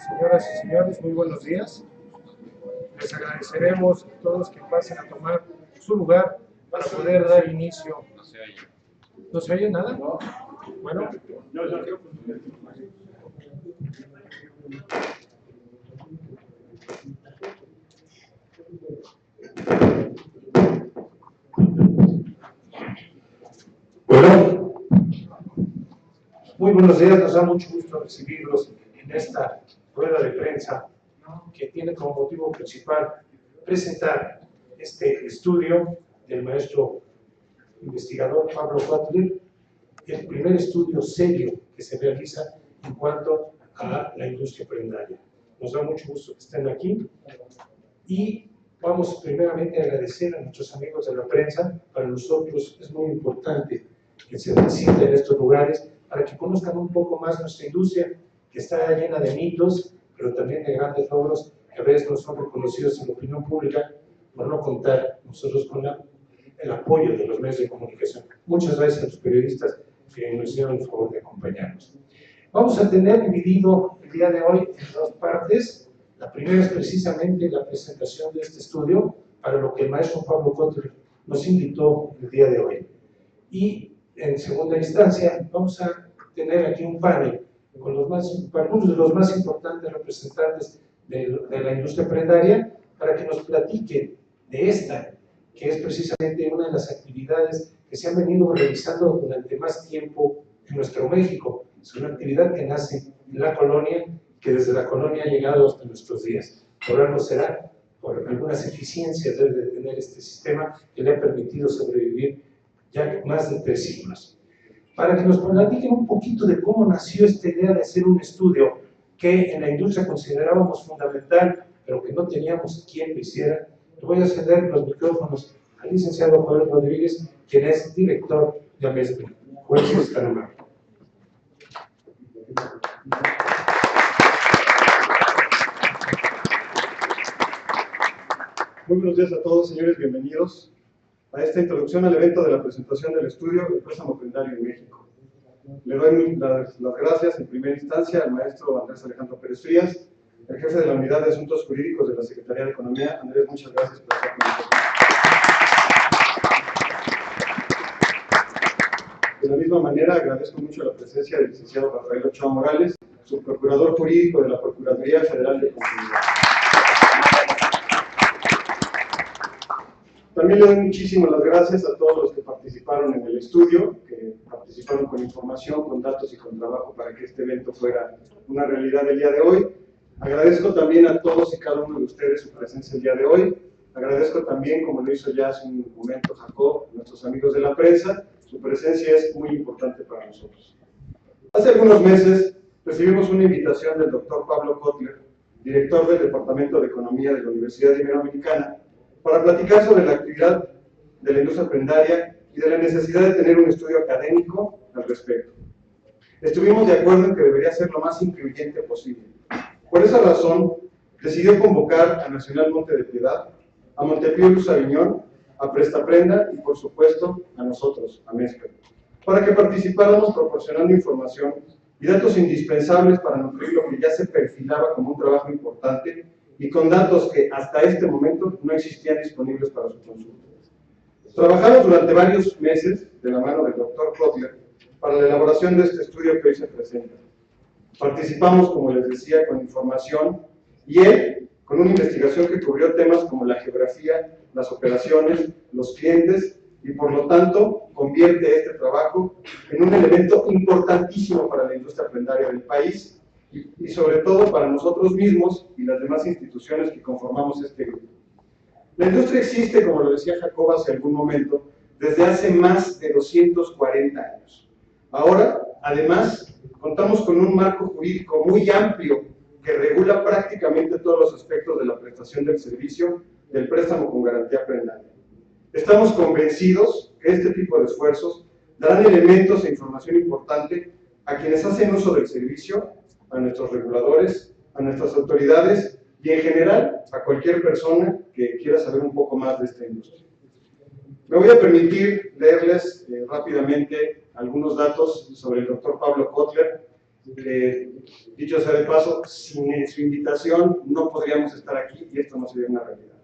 Señoras y señores, muy buenos días. Les agradeceremos a todos que pasen a tomar su lugar para poder dar inicio. ¿No se oye nada? Bueno. Bueno, muy buenos días, nos da mucho gusto recibirlos en esta rueda de prensa que tiene como motivo principal presentar este estudio del maestro investigador Pablo Kotler, el primer estudio serio que se realiza en cuanto a la industria prendaria. Nos da mucho gusto que estén aquí y vamos primeramente a agradecer a nuestros amigos de la prensa. Para nosotros es muy importante que se visiten estos lugares para que conozcan un poco más nuestra industria, que está llena de mitos, pero también de grandes logros que a veces no son reconocidos en la opinión pública por no contar nosotros con el apoyo de los medios de comunicación. Muchas gracias a los periodistas que nos hicieron el favor de acompañarnos. Vamos a tener dividido el día de hoy en dos partes. La primera es precisamente la presentación de este estudio, para lo que el maestro Pablo Kotler nos invitó el día de hoy. Y en segunda instancia vamos a tener aquí un panel con algunos de los más importantes representantes de la industria prendaria, para que nos platiquen de esta, que es precisamente una de las actividades que se han venido realizando durante más tiempo en nuestro México. Es una actividad que nace en la colonia, que desde la colonia ha llegado hasta nuestros días. Por algo será, por algunas eficiencias debe de tener este sistema que le ha permitido sobrevivir ya más de 3 siglos. Para que nos platiquen un poquito de cómo nació esta idea de hacer un estudio que en la industria considerábamos fundamental, pero que no teníamos quien lo hiciera, le voy a ceder los micrófonos al licenciado Joel Rodríguez, quien es director de AMESPRI. Joel, si está nomás. Muy buenos días a todos, señores, bienvenidos a esta introducción al evento de la presentación del estudio del préstamo prendario en México. Le doy las gracias en primera instancia al maestro Andrés Alejandro Pérez Frías, el jefe de la Unidad de Asuntos Jurídicos de la Secretaría de Economía. Andrés, muchas gracias por estar con nosotros. De la misma manera, agradezco mucho la presencia del licenciado Rafael Ochoa Morales, subprocurador jurídico de la Procuraduría Federal de Consumo. También le doy muchísimas las gracias a todos los que participaron en el estudio, que participaron con información, con datos y con trabajo para que este evento fuera una realidad el día de hoy. Agradezco también a todos y cada uno de ustedes su presencia el día de hoy. Agradezco también, como lo hizo ya hace un momento Jacob, a nuestros amigos de la prensa. Su presencia es muy importante para nosotros. Hace algunos meses recibimos una invitación del doctor Pablo Kotler, director del Departamento de Economía de la Universidad Iberoamericana, para platicar sobre la actividad de la industria prendaria y de la necesidad de tener un estudio académico al respecto. Estuvimos de acuerdo en que debería ser lo más incluyente posible. Por esa razón, decidió convocar a Nacional Monte de Piedad, a Montepío Luz Aviñón, a Prestaprenda y, por supuesto, a nosotros, a MESPRI, para que participáramos proporcionando información y datos indispensables para nutrir lo que ya se perfilaba como un trabajo importante y con datos que hasta este momento no existían disponibles para su consulta. Trabajamos durante varios meses de la mano del doctor Kotler para la elaboración de este estudio que hoy se presenta. Participamos, como les decía, con información y él con una investigación que cubrió temas como la geografía, las operaciones, los clientes y por lo tanto convierte este trabajo en un elemento importantísimo para la industria prendaria del país y sobre todo para nosotros mismos y las demás instituciones que conformamos este grupo. La industria existe, como lo decía Jacob hace algún momento, desde hace más de 240 años. Ahora, además, contamos con un marco jurídico muy amplio que regula prácticamente todos los aspectos de la prestación del servicio del préstamo con garantía prendaria. Estamos convencidos que este tipo de esfuerzos darán elementos e información importante a quienes hacen uso del servicio, a nuestros reguladores, a nuestras autoridades y en general a cualquier persona que quiera saber un poco más de esta industria. Me voy a permitir leerles rápidamente algunos datos sobre el doctor Pablo Kotler, que, dicho sea de paso, sin su invitación no podríamos estar aquí y esto no sería una realidad.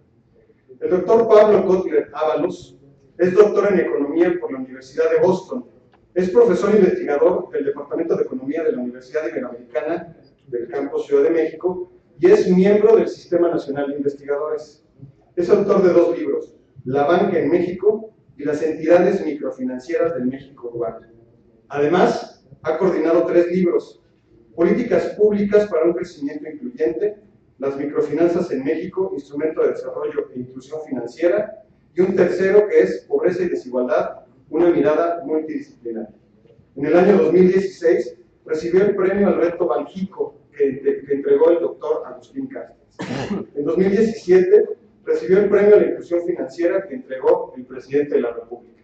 El doctor Pablo Kotler Ábalos es doctor en Economía por la Universidad de Boston. Es profesor investigador del Departamento de Economía de la Universidad Iberoamericana del Campus Ciudad de México y es miembro del Sistema Nacional de Investigadores. Es autor de 2 libros, La banca en México y las entidades microfinancieras del México urbano. Además, ha coordinado 3 libros, Políticas públicas para un crecimiento incluyente, Las microfinanzas en México, Instrumento de Desarrollo e Inclusión Financiera, y un tercero que es Pobreza y Desigualdad, una mirada multidisciplinar. En el año 2016 recibió el premio al reto Banjico que entregó el doctor Agustín Castro. En 2017 recibió el premio a la inclusión financiera que entregó el presidente de la República.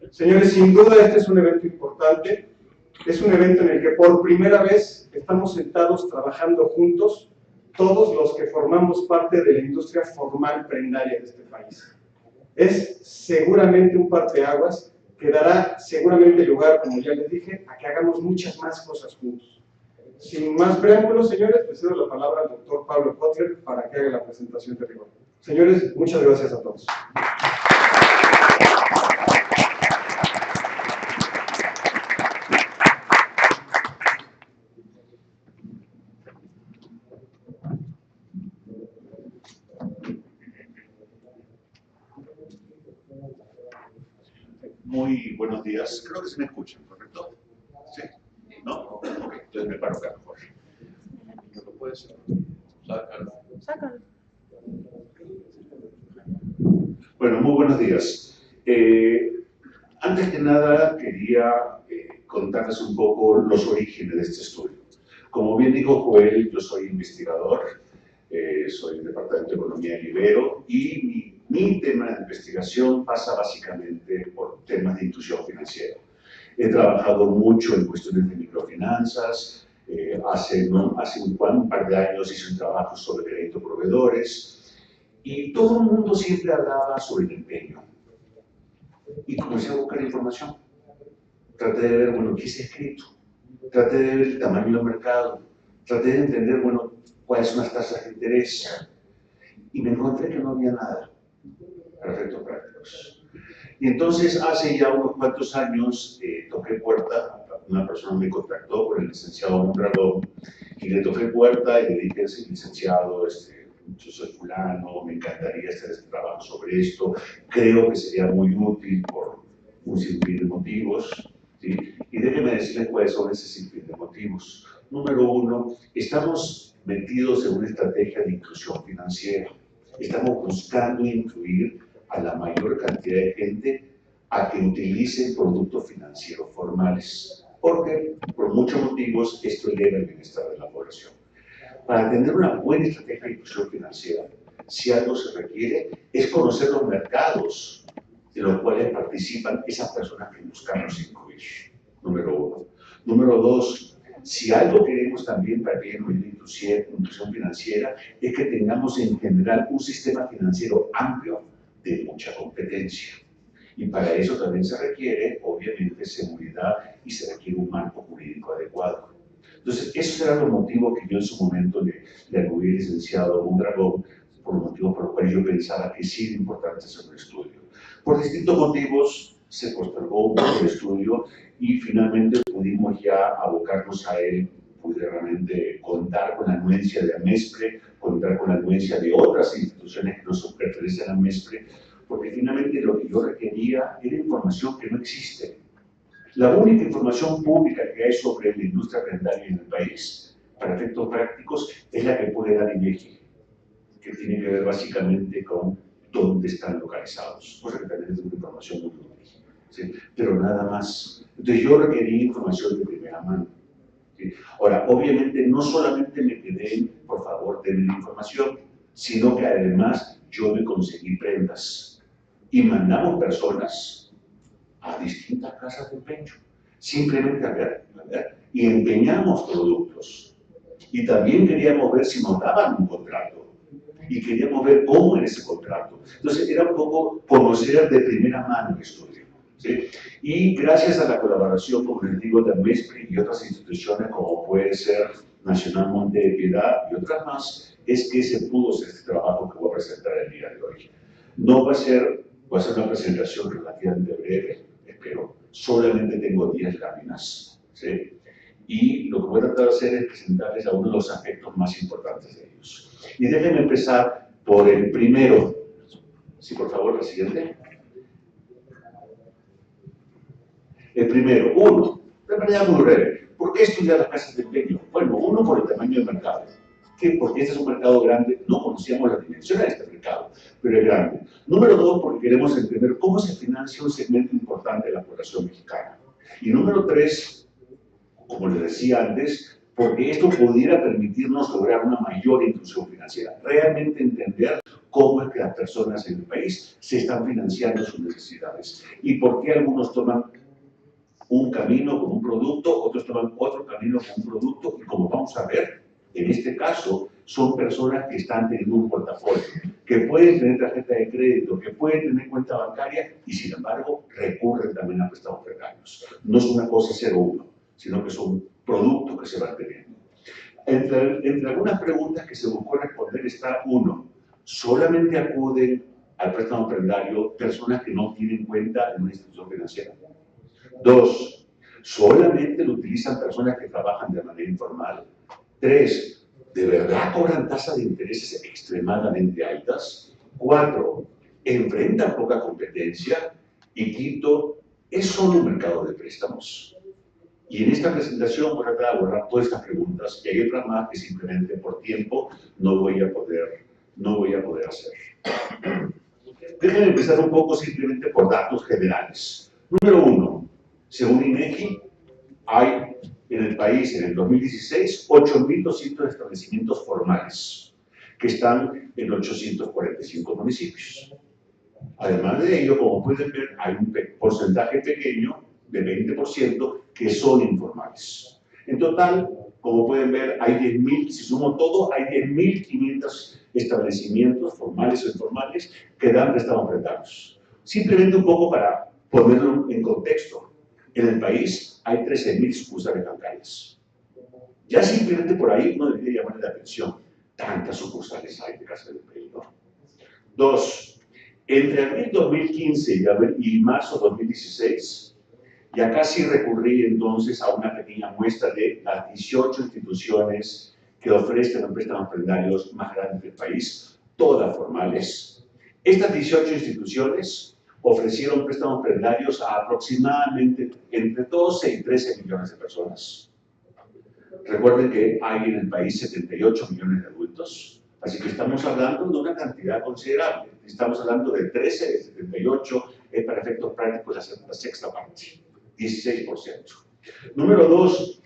Señores, sin duda este es un evento importante, es un evento en el que por primera vez estamos sentados trabajando juntos todos los que formamos parte de la industria formal prendaria de este país. Es seguramente un parteaguas que dará seguramente lugar, como ya les dije, a que hagamos muchas más cosas juntos. Sin más preámbulos, señores, le cedo la palabra al doctor Pablo Kotler para que haga la presentación de rigor. Señores, muchas gracias a todos. Muy buenos días. Creo que se me escuchan, ¿correcto? ¿Sí? ¿No? Ok, entonces me paro acá mejor. ¿No lo puedes hacer? Sácalo. Bueno, muy buenos días. Antes que nada, quería contarles un poco los orígenes de este estudio. Como bien dijo Joel, yo soy investigador, soy del Departamento de Economía de Ibero y mi tema de investigación pasa básicamente por temas de inclusión financiera. He trabajado mucho en cuestiones de microfinanzas, hace un par de años hice un trabajo sobre crédito a proveedores y todo el mundo siempre hablaba sobre el empeño. Y comencé a buscar información. Traté de ver, bueno, qué se ha escrito. Traté de ver el tamaño del mercado. Traté de entender, bueno, cuáles son las tasas de interés. Y me encontré que no había nada para efectos prácticos. Y entonces, hace ya unos cuantos años, toqué puerta, una persona me contactó con el licenciado Mondragón, y le toqué puerta y le dije, sí, licenciado, yo soy fulano, me encantaría hacer este trabajo sobre esto, creo que sería muy útil por un sinfín de motivos, ¿sí? Y déjeme decirles cuáles son ese sinfín de motivos. Número 1, estamos metidos en una estrategia de inclusión financiera. Estamos buscando incluir a la mayor cantidad de gente a que utilicen productos financieros formales, porque por muchos motivos esto eleva el bienestar de la población. Para tener una buena estrategia de inclusión financiera, si algo se requiere, es conocer los mercados en los cuales participan esas personas que buscamos incluir, número 1. Número 2, si algo queremos también para que haya una inclusión financiera, es que tengamos en general un sistema financiero amplio de mucha competencia. Y para eso también se requiere, obviamente, seguridad y se requiere un marco jurídico adecuado. Entonces, esos eran los motivos que yo en su momento le acudí al licenciado Mondragón, por los motivos por los cuales yo pensaba que sí era importante hacer un estudio. Por distintos motivos se postergó un poco el estudio y finalmente pudimos ya abocarnos a él, pude realmente contar con la anuencia de AMESPRE, contar con la anuencia de otras instituciones que no pertenecen a AMESPRE, porque finalmente lo que yo requería era información que no existe. La única información pública que hay sobre la industria prendaria en el país, para efectos prácticos, es la que puede dar INEGI, que tiene que ver básicamente con dónde están localizados, cosa que también es una información muy útil, ¿sí? Pero nada más. Entonces yo requerí información de primera mano, ¿sí? Ahora, obviamente no solamente me quedé, por favor, de la información, sino que además yo me conseguí prendas y mandamos personas a distintas casas de empeño, simplemente a ver, y empeñamos productos. Y también queríamos ver si nos daban un contrato. y queríamos ver cómo era ese contrato. Entonces era un poco conocer de primera mano el estudio, ¿sí? Y gracias a la colaboración, como les digo, de MESPRI y otras instituciones como puede ser Nacional Monte de Piedad y otras más, es que se pudo hacer este trabajo que voy a presentar el día de hoy. No va a ser una presentación relativamente breve, espero. Solamente tengo 10 láminas, ¿sí? Y lo que voy a tratar de hacer es presentarles algunos de los aspectos más importantes de ellos. Y déjenme empezar por el primero. Sí, por favor, el siguiente. El primero, uno, de manera muy breve. ¿Por qué estudiar las casas de empeño? Bueno, uno, por el tamaño del mercado. ¿Qué? Porque este es un mercado grande, no conocíamos las dimensiones de este mercado, pero es grande. Número dos, porque queremos entender cómo se financia un segmento importante de la población mexicana. Y número tres, como les decía antes, porque esto pudiera permitirnos lograr una mayor inclusión financiera, realmente entender cómo es que las personas en el país se están financiando sus necesidades y por qué algunos toman un camino con un producto, otros toman otro camino con un producto y como vamos a ver, en este caso son personas que están teniendo un portafolio, que pueden tener tarjeta de crédito, que pueden tener cuenta bancaria y sin embargo recurren también a préstamos precarios. No es una cosa 0-1, sino que son productos que se van teniendo. Entre algunas preguntas que se buscó responder está uno, ¿solamente acuden al préstamo prendario personas que no tienen cuenta en una institución financiera? Dos, ¿solamente lo utilizan personas que trabajan de manera informal? Tres, ¿de verdad cobran tasas de intereses extremadamente altas? Cuatro, ¿enfrentan poca competencia? Y quinto, ¿es solo un mercado de préstamos? Y en esta presentación voy a tratar de abordar todas estas preguntas y hay otras más que simplemente por tiempo no voy a poder hacer. Déjenme empezar un poco simplemente por datos generales. Número uno, según INEGI, hay en el país en el 2016 8.200 establecimientos formales que están en 845 municipios. Además de ello, como pueden ver, hay un porcentaje pequeño de 20% que son informales. En total, como pueden ver, hay 10.000, si sumo todo, hay 10.500 establecimientos formales o informales que dan préstamos prendarios. Simplemente un poco para ponerlo en contexto. En el país hay 13.000 sucursales bancarias. Ya simplemente por ahí uno debería llamar la atención. Tantas sucursales hay de Casa de Empeño. Dos, entre abril 2015 y marzo 2016, y acá sí recurrí entonces a una pequeña muestra de las 18 instituciones que ofrecen préstamos prendarios más grandes del país, todas formales. Estas 18 instituciones ofrecieron préstamos prendarios a aproximadamente entre 12 y 13 millones de personas. Recuerden que hay en el país 78 millones de adultos, así que estamos hablando de una cantidad considerable. Estamos hablando de 13 de 78, es para efectos prácticos la sexta parte, 16%. Número dos,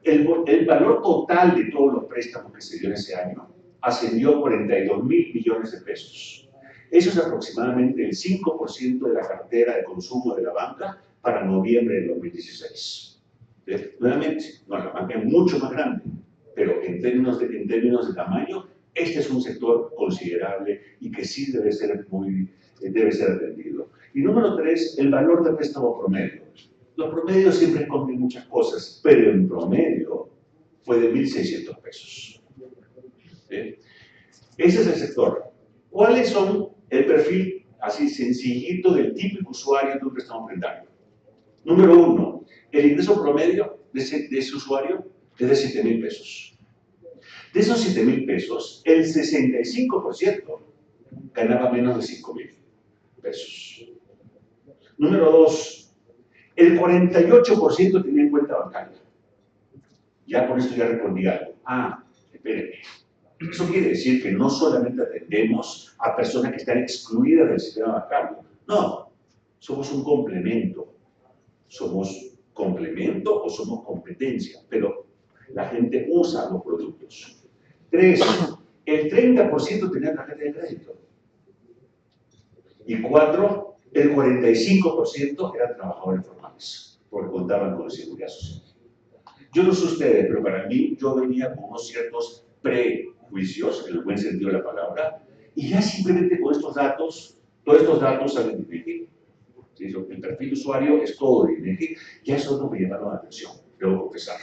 el valor total de todos los préstamos que se dio ese año ascendió a 42.000 millones de pesos. Eso es aproximadamente el 5% de la cartera de consumo de la banca para noviembre del 2016. Nuevamente, no, la banca es mucho más grande, pero en términos de tamaño, este es un sector considerable y que sí debe ser atendido. Y número tres, el valor del préstamo promedio. Los promedios siempre esconden muchas cosas, pero en promedio fue de 1.600 pesos. ¿Sí? Ese es el sector. ¿Cuáles son el perfil así sencillito del típico usuario de un préstamo prendario? Número uno, el ingreso promedio de ese usuario es de 7.000 pesos. De esos 7.000 pesos, el 65% ganaba menos de 5.000 pesos. Número dos, el 48% tenía en cuenta bancaria. Ya con esto ya respondí algo. Espérenme. Eso quiere decir que no solamente atendemos a personas que están excluidas del sistema bancario. No, somos un complemento. Somos complemento o somos competencia, pero la gente usa los productos. Tres, el 30% tenía tarjeta de crédito. Y cuatro, el 45% eran trabajadores formales, porque contaban con la seguridad social. Yo no sé ustedes, pero para mí, yo venía con unos ciertos juicios, en el buen sentido de la palabra, y ya simplemente con estos datos, todos estos datos salen de INEGI. ¿Sí? El perfil de usuario es todo de INEGI, ya eso no me llamaron la atención, debo confesar.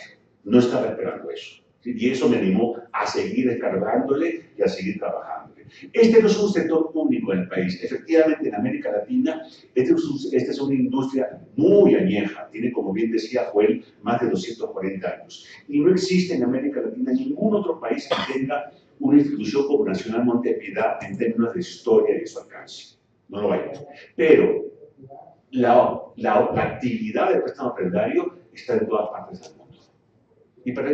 No estaba esperando eso. ¿Sí? Y eso me animó a seguir descargándole y a seguir trabajándole. Este no es un sector único en el país. Efectivamente, en América Latina, esta es una industria muy añeja. Tiene, como bien decía Joel, más de 240 años. Y no existe en América Latina ningún otro país que tenga una institución como Nacional Montepiedad en términos de historia y de su alcance. No lo hay. Pero la actividad del préstamo prendario está en todas partes del mundo.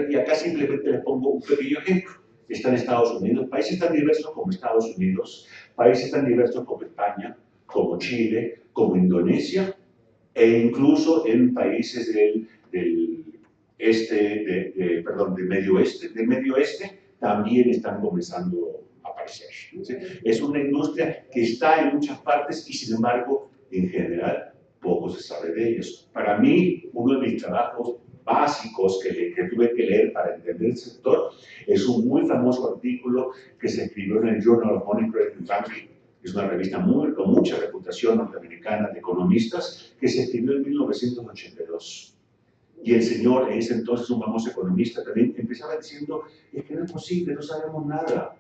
Y acá simplemente les pongo un pequeño ejemplo. Está en Estados Unidos, países tan diversos como Estados Unidos, países tan diversos como España, como Chile, como Indonesia, e incluso en países del Medio Oeste, también están comenzando a aparecer. ¿Sí? Es una industria que está en muchas partes y, sin embargo, en general, poco se sabe de ellos. Para mí, uno de mis trabajos básicos que tuve que leer para entender el sector es un muy famoso artículo que se escribió en el Journal of Money, Credit and Banking. Es una revista con mucha reputación norteamericana de economistas que se escribió en 1982. Y el señor, en ese entonces un famoso economista, también empezaba diciendo, es que no es posible, no sabemos nada.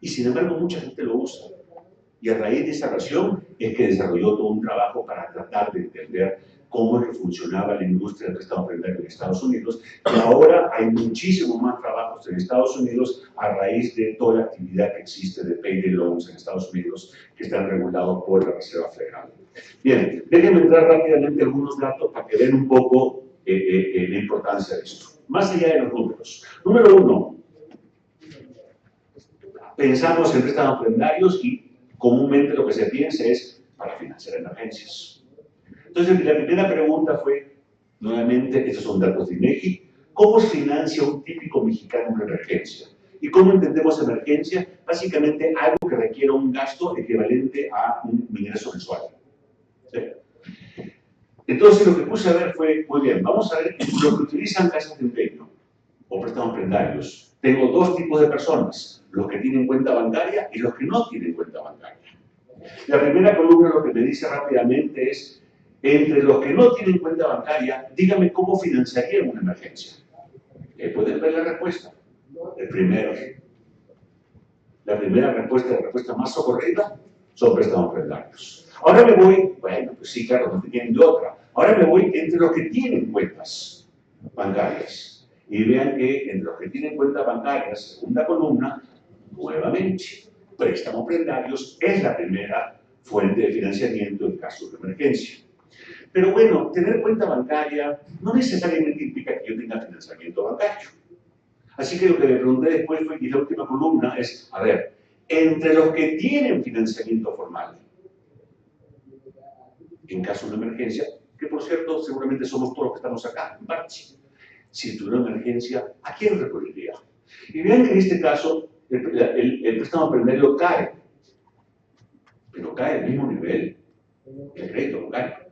Y sin embargo mucha gente lo usa. Y a raíz de esa razón es que desarrolló todo un trabajo para tratar de entender cómo es que funcionaba la industria del préstamo prendario en Estados Unidos. Y ahora hay muchísimos más trabajos en Estados Unidos a raíz de toda la actividad que existe de payday loans en Estados Unidos que están regulados por la Reserva Federal. Bien, déjenme entrar rápidamente en algunos datos para que vean un poco la importancia de esto. Más allá de los números. Número uno, pensamos en préstamos prendarios y comúnmente lo que se piensa es para financiar emergencias. Entonces, la primera pregunta fue, nuevamente, estos son datos de INEGI, ¿cómo se financia un típico mexicano una emergencia? ¿Y cómo entendemos emergencia? Básicamente algo que requiera un gasto equivalente a un ingreso mensual. ¿Sí? Entonces, lo que puse a ver fue, muy bien, vamos a ver los que utilizan casas de empeño o préstamos prendarios. Tengo dos tipos de personas, los que tienen cuenta bancaria y los que no tienen cuenta bancaria. La primera columna lo que me dice rápidamente es, entre los que no tienen cuenta bancaria, dígame cómo financiarían una emergencia. ¿Pueden ver la respuesta? El primero. La primera respuesta, la respuesta más socorrida, son préstamos prendarios. Ahora me voy, bueno, pues sí, claro, no tienen de otra. Ahora me voy entre los que tienen cuentas bancarias. Y vean que entre los que tienen cuentas bancarias, segunda columna, nuevamente, préstamos prendarios es la primera fuente de financiamiento en caso de emergencia. Pero bueno, tener cuenta bancaria no necesariamente implica que yo tenga financiamiento bancario. Así que lo que me pregunté después fue, y la última columna es, a ver, entre los que tienen financiamiento formal, en caso de una emergencia, que por cierto, seguramente somos todos los que estamos acá, en parte, si tuviera una emergencia, ¿a quién recurriría? Y vean que en este caso, el préstamo prendario cae, pero cae al mismo nivel que el crédito bancario.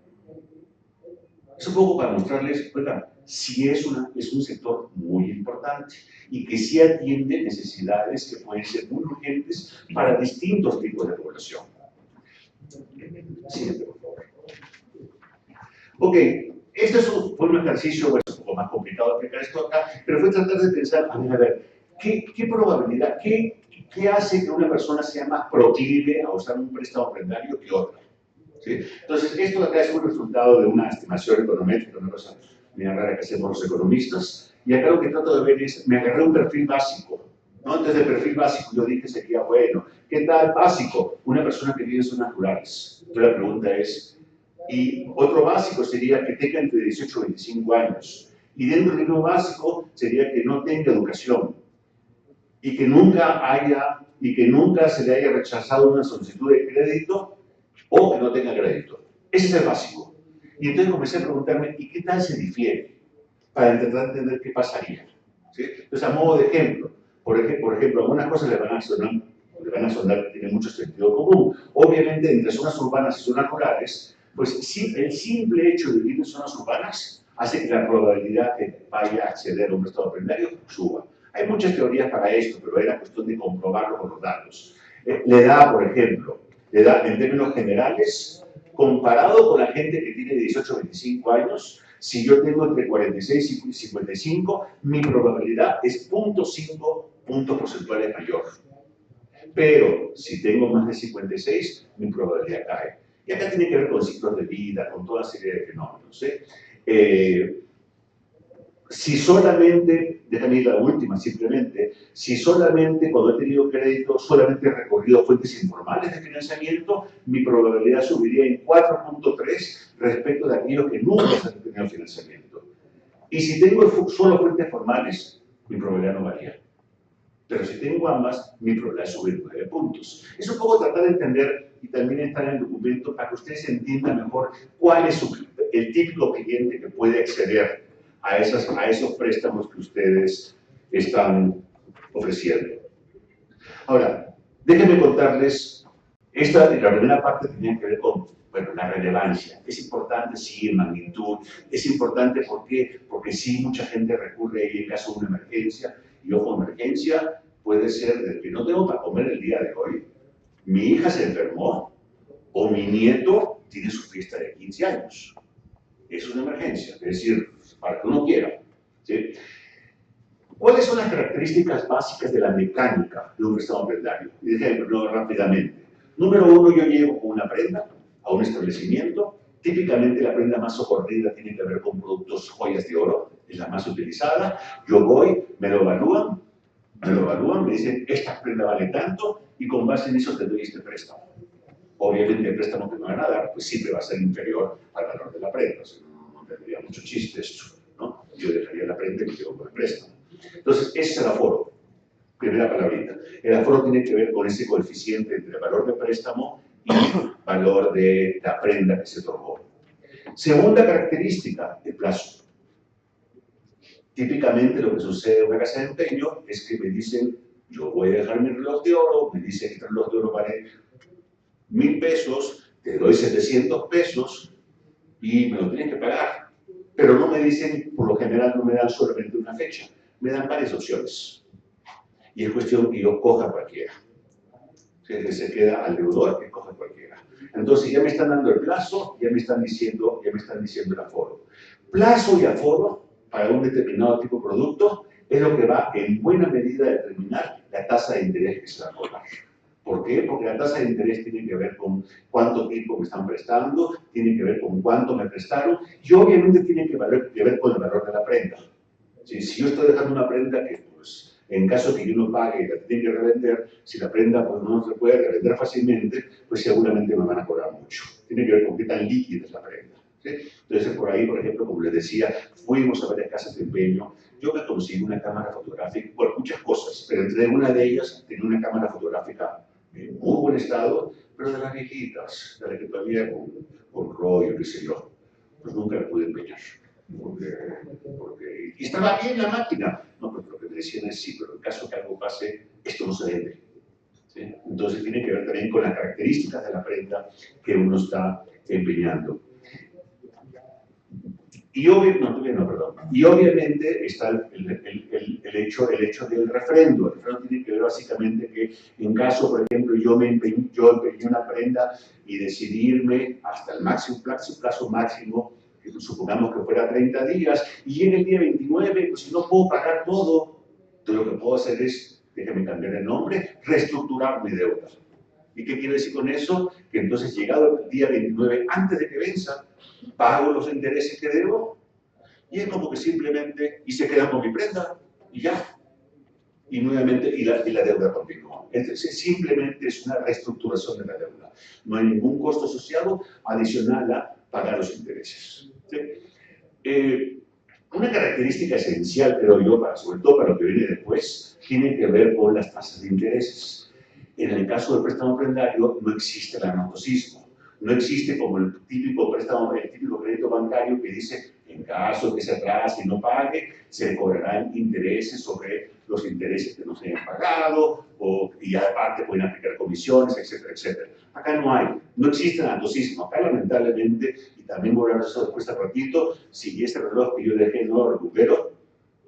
Es un poco para mostrarles, oigan, sí es un sector muy importante y que sí atiende necesidades que pueden ser muy urgentes para distintos tipos de población. Siguiente, por favor. Ok, este fue un ejercicio, bueno, es un poco más complicado de aplicar esto acá, pero fue tratar de pensar, a ver, ¿qué probabilidad, qué hace que una persona sea más proclive a usar un préstamo prendario que otra? ¿Sí? Entonces, esto de acá es un resultado de una estimación econométrica, una cosa muy rara que hacemos los economistas, y acá lo que trato de ver es, me agarré un perfil básico, ¿no? Entonces, el perfil básico yo dije sería, bueno, ¿qué tal básico? Una persona que vive en zonas rurales. Entonces, la pregunta es, y otro básico sería que tenga entre 18 y 25 años, y dentro del mismo básico sería que no tenga educación, y que nunca se le haya rechazado una solicitud de crédito, o que no tenga crédito. Ese es el básico. Y entonces comencé a preguntarme, ¿y qué tal se difiere? Para intentar entender qué pasaría. ¿Sí? Entonces, a modo de ejemplo, por ejemplo, algunas cosas le van a sonar, tienen mucho sentido común. Obviamente, entre zonas urbanas y zonas rurales, pues sí, el simple hecho de vivir en zonas urbanas hace que la probabilidad de que vaya a acceder a un préstamo prendario suba. Hay muchas teorías para esto, pero era cuestión de comprobarlo con los datos. La edad, por ejemplo, la edad en términos generales, comparado con la gente que tiene 18 o 25 años, si yo tengo entre 46 y 55, mi probabilidad es 0.5 puntos porcentuales mayor. Pero si tengo más de 56, mi probabilidad cae. Y acá tiene que ver con ciclos de vida, con toda serie de fenómenos. Si solamente, déjame ir a la última simplemente, si solamente cuando he tenido crédito, solamente he recorrido fuentes informales de financiamiento, mi probabilidad subiría en 4.3 respecto de aquellos que nunca han tenido financiamiento. Y si tengo solo fuentes formales, mi probabilidad no varía. Pero si tengo ambas, mi probabilidad sube 9 puntos. Es un poco tratar de entender, y también está en el documento, para que ustedes entiendan mejor cuál es el típico cliente que puede acceder a esos préstamos que ustedes están ofreciendo. Ahora, déjenme contarles, la primera parte tenía que ver con la relevancia. Es importante, sí, en magnitud. Es importante, ¿por qué? Porque sí, mucha gente recurre ahí en caso de una emergencia. Y ojo, emergencia puede ser de que no tengo para comer el día de hoy, mi hija se enfermó, o mi nieto tiene su fiesta de 15 años. Es una emergencia, es decir, para que uno quiera. ¿Sí? ¿Cuáles son las características básicas de la mecánica de un préstamo prendario? Y déjenme rápidamente. Número uno, yo llego con una prenda a un establecimiento. Típicamente la prenda más socorrida tiene que ver con productos joyas de oro, es la más utilizada. Yo voy, me lo evalúan, me dicen, esta prenda vale tanto, y con base en eso te doy este préstamo. Obviamente el préstamo que me van a dar, pues siempre va a ser inferior al valor de la prenda. O sea, no tendría mucho chiste esto, ¿no? Yo dejaría la prenda y me quedo con el préstamo. Entonces, ese es el aforo. Primera palabrita. El aforo tiene que ver con ese coeficiente entre el valor de préstamo y valor de la prenda que se otorgó. Segunda característica, el plazo. Típicamente lo que sucede en una casa de empeño es que me dicen, yo voy a dejar mi reloj de oro, me dicen que el reloj de oro vale 1,000 pesos, te doy 700 pesos y me lo tienen que pagar. Pero no me dicen, por lo general no me dan solamente una fecha, me dan varias opciones. Y es cuestión que yo coja cualquiera. Que se queda al deudor que coja cualquiera. Entonces ya me están dando el plazo, ya me están diciendo el aforo. Plazo y aforo para un determinado tipo de producto es lo que va en buena medida a determinar la tasa de interés que se va a cobrar. ¿Por qué? Porque la tasa de interés tiene que ver con cuánto tiempo me están prestando, tiene que ver con cuánto me prestaron y obviamente tiene que ver con el valor de la prenda. Si yo estoy dejando una prenda que, pues, en caso que yo no pague y la tiene que revender, si la prenda pues, no se puede revender fácilmente, pues seguramente me van a cobrar mucho. Tiene que ver con qué tan líquida es la prenda. ¿Sí? Entonces, por ahí, por ejemplo, como les decía, fuimos a varias casas de empeño. Yo me conseguí una cámara fotográfica, bueno, muchas cosas, pero entre una de ellas tenía una cámara fotográfica en muy buen estado, pero de las viejitas, de las que todavía con rollo, qué sé yo, pues nunca la pude empeñar. Y estaba bien la máquina. No, pues lo que me decían es sí, pero en caso que algo pase, esto no se vende. ¿Sí? Entonces tiene que ver también con las características de la prenda que uno está empeñando. Y obviamente está el hecho del refrendo. El refrendo tiene que ver básicamente que en caso, por ejemplo, yo empeñé una prenda y decidí irme hasta el plazo máximo, supongamos que fuera 30 días, y en el día 29, pues si no puedo pagar todo, entonces lo que puedo hacer es, déjame cambiar el nombre, reestructurar mi deuda. ¿Y qué quiere decir con eso? Que entonces, llegado el día 29, antes de que venza, pago los intereses que debo, y es como que simplemente, y se quedan con mi prenda, y ya. Y nuevamente, y la deuda continúa. Entonces, simplemente es una reestructuración de la deuda. No hay ningún costo asociado adicional a pagar los intereses. ¿Sí? Una característica esencial, creo yo, sobre todo para lo que viene después, tiene que ver con las tasas de intereses. En el caso del préstamo prendario no existe el anatocismo. No existe como el típico crédito bancario que dice, en caso que se atrase y no pague, se le cobrarán intereses sobre los intereses que no se hayan pagado, y aparte pueden aplicar comisiones, etcétera, etcétera. Acá no existe anatocismo. Acá lamentablemente, y también voy a hablar de eso después de ratito, si este reloj que yo dejé no lo recupero,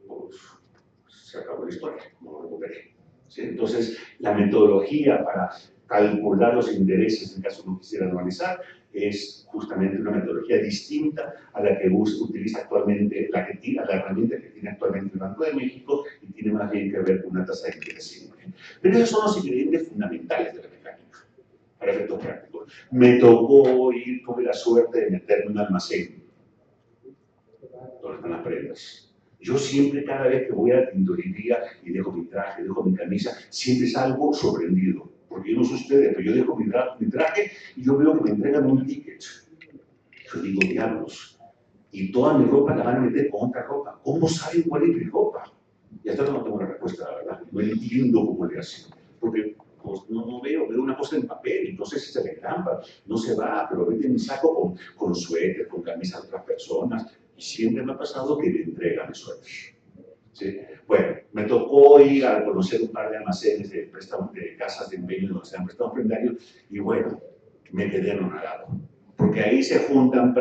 pues se acabó la historia, no lo recuperé. ¿Sí? Entonces, la metodología para calcular los intereses en caso de no quisiera anualizar es justamente una metodología distinta a la que utiliza actualmente, la herramienta que tiene actualmente el Banco de México y tiene más bien que ver con una tasa de interés simple. Pero esos son los ingredientes fundamentales de la mecánica, para efectos prácticos. Me tocó ir, tuve la suerte de meterme en un almacén donde están las prendas. Yo siempre, cada vez que voy a la tintorería y dejo mi traje, dejo mi camisa, siempre salgo sorprendido. Porque yo no sé ustedes, pero yo dejo mi traje y yo veo que me entregan un ticket. Yo digo, diablos, y toda mi ropa la van a meter con otra ropa. ¿Cómo saben cuál es mi ropa? Y hasta ahora no tengo la respuesta, la verdad. No entiendo cómo le hacen. Porque pues, no veo una cosa en papel, entonces se le trampa, no se va, pero vete en mi saco con suéter, con camisas de otras personas. Y siempre me ha pasado que me entregan el suéter. ¿Sí? Bueno, me tocó ir a conocer un par de almacenes de préstamos, de casas de empeño donde se dan préstamos prendarios y bueno, me quedé anonadado. Porque ahí se juntan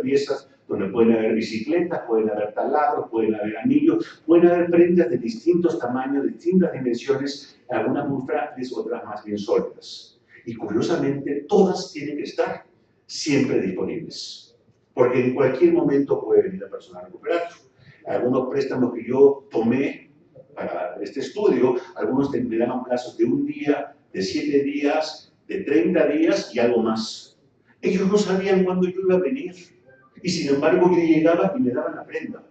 piezas donde pueden haber bicicletas, pueden haber taladros, pueden haber anillos, pueden haber prendas de distintos tamaños, de distintas dimensiones, algunas muy frágiles, otras más bien sólidas. Y curiosamente, todas tienen que estar siempre disponibles. Porque en cualquier momento puede venir la persona a recuperarlo. Algunos préstamos que yo tomé para este estudio, algunos me daban plazos de un día, de 7 días, de 30 días y algo más. Ellos no sabían cuándo yo iba a venir. Y sin embargo yo llegaba y me daban la prenda.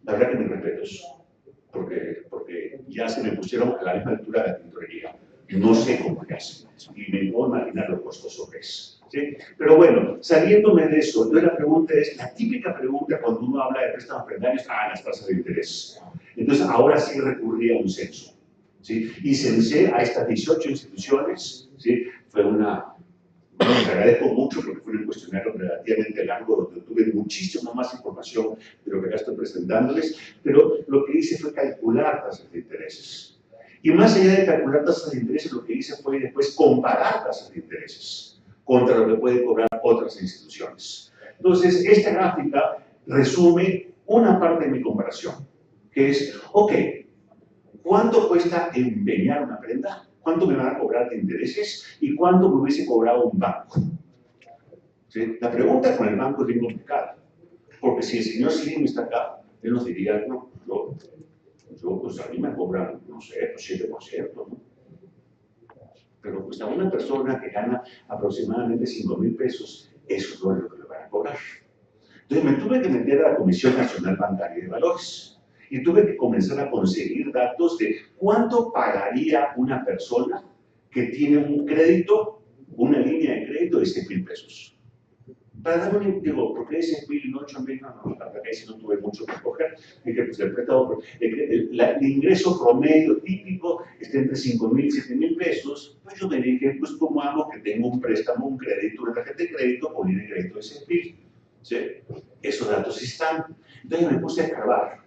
La verdad que me respeto eso. Porque ya se me pusieron a la misma altura de la tintorería. No sé cómo le hacen. Y me puedo imaginar lo costoso que es. ¿Sí? Pero bueno, saliéndome de eso, entonces la pregunta es, la típica pregunta cuando uno habla de préstamos prendarios, las tasas de interés. Entonces ahora sí recurrí a un censo. ¿Sí? Y censé a estas 18 instituciones. ¿Sí? Fue les agradezco mucho porque fue un cuestionario relativamente largo donde tuve muchísima más información de lo que acá estoy presentándoles, pero lo que hice fue calcular tasas de intereses. Y más allá de calcular tasas de intereses, lo que hice fue después comparar tasas de intereses contra lo que pueden cobrar otras instituciones. Entonces, esta gráfica resume una parte de mi comparación, que es, ok, ¿cuánto cuesta empeñar una prenda? ¿Cuánto me van a cobrar de intereses? ¿Y cuánto me hubiese cobrado un banco? ¿Sí? La pregunta con el banco es bien complicada, porque si el señor Slim está acá, él nos diría, no, yo pues a mí me cobran, no sé, pues 7%, ¿no? Pero pues a una persona que gana aproximadamente 5,000 pesos, eso no es lo que le van a cobrar. Entonces me tuve que meter a la Comisión Nacional Bancaria de Valores y tuve que comenzar a conseguir datos de cuánto pagaría una persona que tiene un crédito, una línea de crédito de 6,000 pesos. Para dar un digo, ¿por qué 6,000 y no 8,000? No, la verdad que ahí sí no tuve mucho que escoger. Dije, pues el préstamo, el ingreso promedio típico está entre 5,000 y 7,000 pesos. Pues yo me dije, pues ¿cómo hago que tengo un préstamo, un crédito, una tarjeta de crédito con línea de crédito de 6,000? ¿Sí? Esos datos sí están. Entonces me puse a acabar.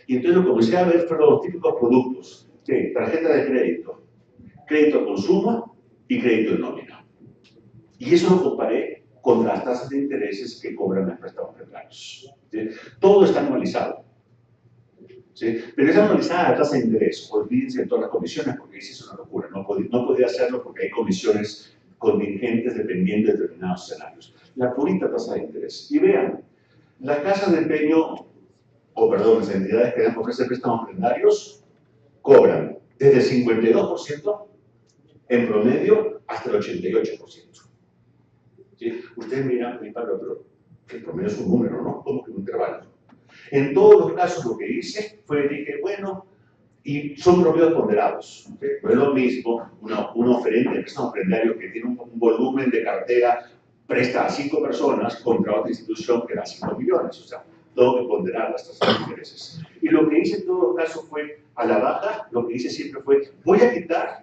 Y entonces lo que comencé a ver fueron los típicos productos. ¿Sí? Tarjeta de crédito, crédito a consumo y crédito de nómina. Y eso lo comparé contra las tasas de intereses que cobran los préstamos prendarios. ¿Sí? Todo está anualizado. ¿Sí? Pero es anualizada la tasa de interés. Olvídense de todas las comisiones porque eso es una locura. No podía hacerlo porque hay comisiones contingentes dependiendo de determinados escenarios. La purita tasa de interés. Y vean, las casas de empeño, las entidades que dan ofrecer préstamos prendarios, cobran desde el 52% en promedio hasta el 88%. ¿Sí? Ustedes miran, pero el promedio es un número, ¿no? Como que un intervalo. En todos los casos lo que hice fue, dije, bueno, y son promedios ponderados. ¿Sí? No es lo mismo un oferente de préstamo prendario que tiene un volumen de cartera, presta a 5 personas contra otra institución que da 5 millones. O sea, tengo que ponderar las tasas de intereses. Y lo que hice en todo caso fue, a la baja, lo que hice siempre fue, voy a quitar,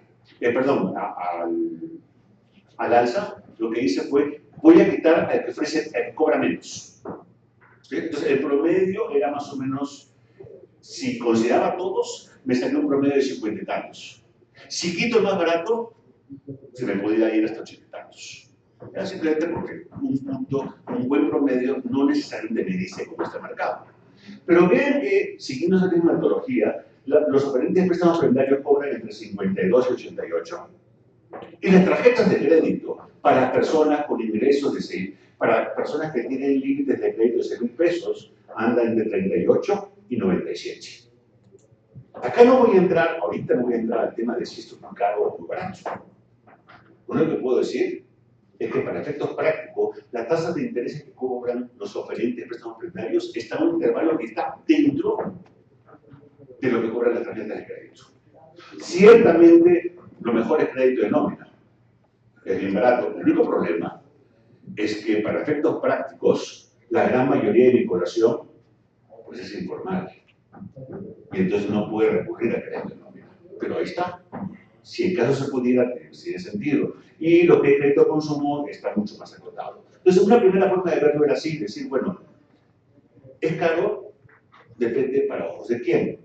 al alza, lo que hice fue, voy a quitar al que ofrece, al que cobra menos. ¿Sí? Entonces, el promedio era más o menos, si consideraba todos, me salió un promedio de 50 y tantos. Si quito el más barato, se me podía ir hasta 80 y tantos. Era simplemente porque un buen promedio no necesariamente me dice cómo está el mercado. Pero vean que, siguiendo esa misma metodología, Los oferentes de préstamos prendarios cobran entre 52 y 88. Y las tarjetas de crédito para personas con ingresos de 6, para personas que tienen límites de crédito de 6.000 pesos, andan entre 38 y 97. Acá no voy a entrar, ahorita no voy a entrar al tema de si esto es muy caro o muy barato. Lo único que puedo decir es que para efectos prácticos, las tasas de interés que cobran los oferentes de préstamos prendarios están en un intervalo que está dentro de lo que cobran las tarjetas de crédito. Ciertamente, lo mejor es crédito de nómina. Es bien barato. El único problema es que para efectos prácticos, la gran mayoría de mi población pues es informal. Y entonces no puede recurrir a crédito de nómina. Pero ahí está. Si en caso se pudiera, tiene sentido. Y lo que es crédito de consumo está mucho más acotado. Entonces, una primera forma de verlo era así, decir, bueno, ¿es caro? Depende para ojos de quién.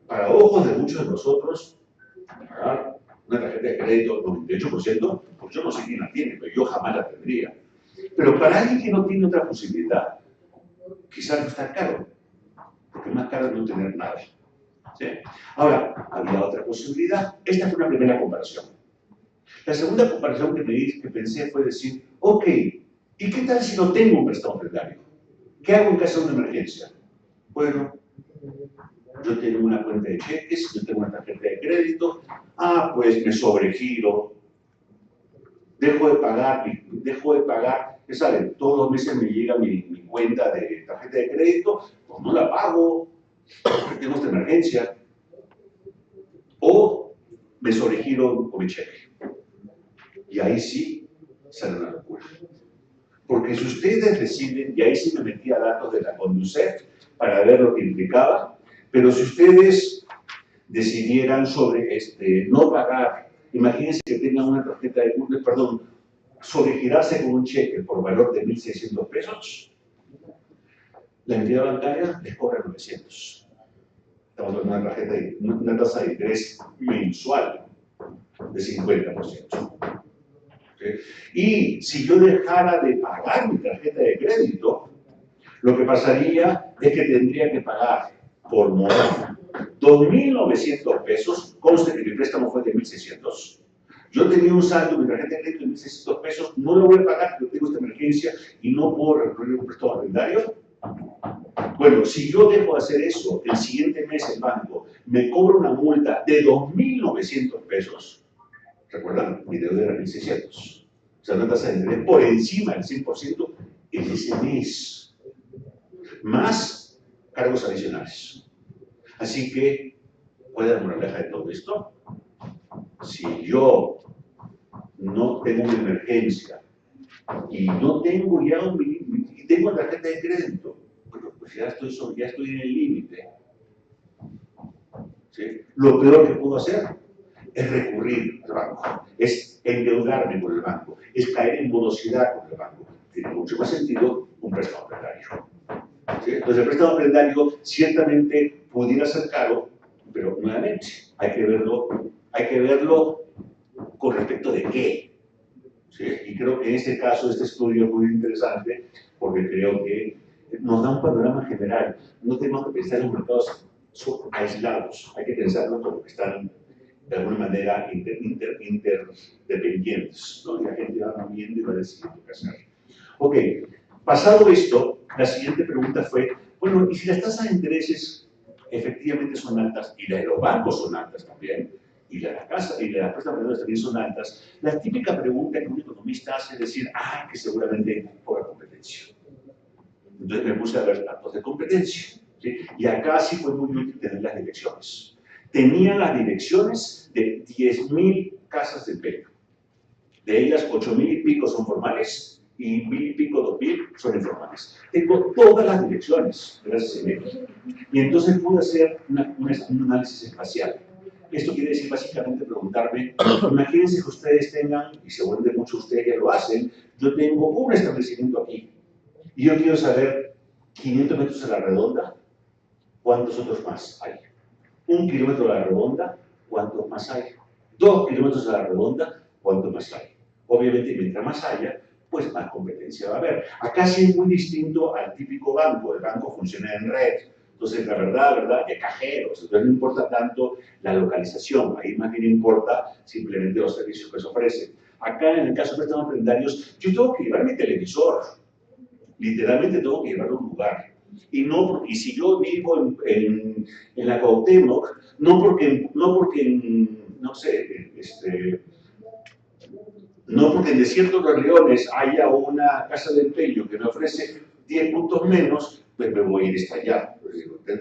Para ojos de muchos de nosotros, pagar una tarjeta de crédito 98%, pues yo no sé quién la tiene, pero yo jamás la tendría. Pero para alguien que no tiene otra posibilidad, quizás no está caro, porque es más caro no tener nada. ¿Sí? Ahora, había otra posibilidad. Esta fue una primera comparación. La segunda comparación que pensé fue decir, ok, ¿y qué tal si no tengo un préstamo prendario? ¿Qué hago en caso de una emergencia? Bueno, yo tengo una cuenta de cheques, yo tengo una tarjeta de crédito, pues me sobregiro, dejo de pagar, ¿qué saben? Todos los meses me llega mi cuenta de tarjeta de crédito, pues no la pago, porque tengo esta emergencia, o me sobregiro con mi cheque. Y ahí sí sale una locura. Porque si ustedes deciden, y ahí sí me metí a datos de la Conducef para ver lo que implicaba, pero si ustedes decidieran sobre no pagar, imagínense que tengan una tarjeta de, sobregirarse con un cheque por valor de 1.600 pesos, la entidad bancaria les cobra 900. Estamos hablando de una tasa de interés mensual de 50%. ¿Sí? Y si yo dejara de pagar mi tarjeta de crédito, lo que pasaría es que tendría que pagar por mora 2.900 pesos, conste que mi préstamo fue de 1.600. Yo tenía un saldo en mi tarjeta de crédito de 1.600 pesos, no lo voy a pagar porque tengo esta emergencia y no puedo recurrir a un préstamo arrendario. Bueno, si yo dejo de hacer eso, el siguiente mes el banco me cobra una multa de 2.900 pesos. ¿Recuerdan? Mi deuda era 1.600. O sea, una tasa de interés por encima del 100% en ese mes. Más cargos adicionales. Así que, ¿cuál es la moraleja de todo esto? Si yo no tengo una emergencia y no tengo ya tengo tarjeta de crédito, pues ya estoy en el límite. ¿Sí? Lo peor que puedo hacer es recurrir al banco, es endeudarme con el banco, es caer en morosidad con el banco. Tiene mucho más sentido un préstamo prendario. ¿Sí? Entonces, el préstamo prendario ciertamente pudiera ser caro, pero nuevamente hay que verlo con respecto de qué. ¿Sí? Y creo que en este caso, este estudio es muy interesante porque creo que nos da un panorama general. No tenemos que pensar en mercados aislados, hay que pensarlo como que están de alguna manera interdependientes, ¿no? Y la gente va viendo y va decidiendo qué hacer. Ok, pasado esto, la siguiente pregunta fue, bueno, ¿y si las tasas de intereses efectivamente son altas y las de los bancos son altas también, y las de la casa y las de las préstamos también son altas? La típica pregunta que un economista hace es decir, que seguramente hay poca competencia. Entonces me puse a ver datos de competencia, ¿sí? Y acá sí fue muy útil tener las direcciones. Tenían las direcciones de 10.000 casas de empeño. De ellas, 8.000 y pico son formales y 1.000 y pico, 2.000 son informales. Tengo todas las direcciones, gracias a ellos. Y entonces pude hacer un análisis espacial. Esto quiere decir básicamente preguntarme, imagínense que ustedes tengan, y seguramente muchos de ustedes ya lo hacen, yo tengo un establecimiento aquí, y yo quiero saber 500 metros a la redonda, ¿cuántos otros más hay? 1 kilómetro a la redonda, ¿cuántos más hay? 2 kilómetros a la redonda, ¿cuántos más hay? Obviamente, mientras más haya, pues más competencia va a haber. Acá sí es muy distinto al típico banco. El banco funciona en red, Entonces, la verdad, de cajeros. Entonces, no importa tanto la localización, ahí más bien importa simplemente los servicios que se ofrecen. Acá, en el caso de préstamos prendarios, yo tengo que llevar mi televisor. Literalmente tengo que llevarlo a un lugar. Y si yo vivo en la Cuauhtémoc, no porque no sé, no porque en Desierto de los Leones haya una casa de empeño que me ofrece 10 puntos menos, pues me voy a ir hasta allá.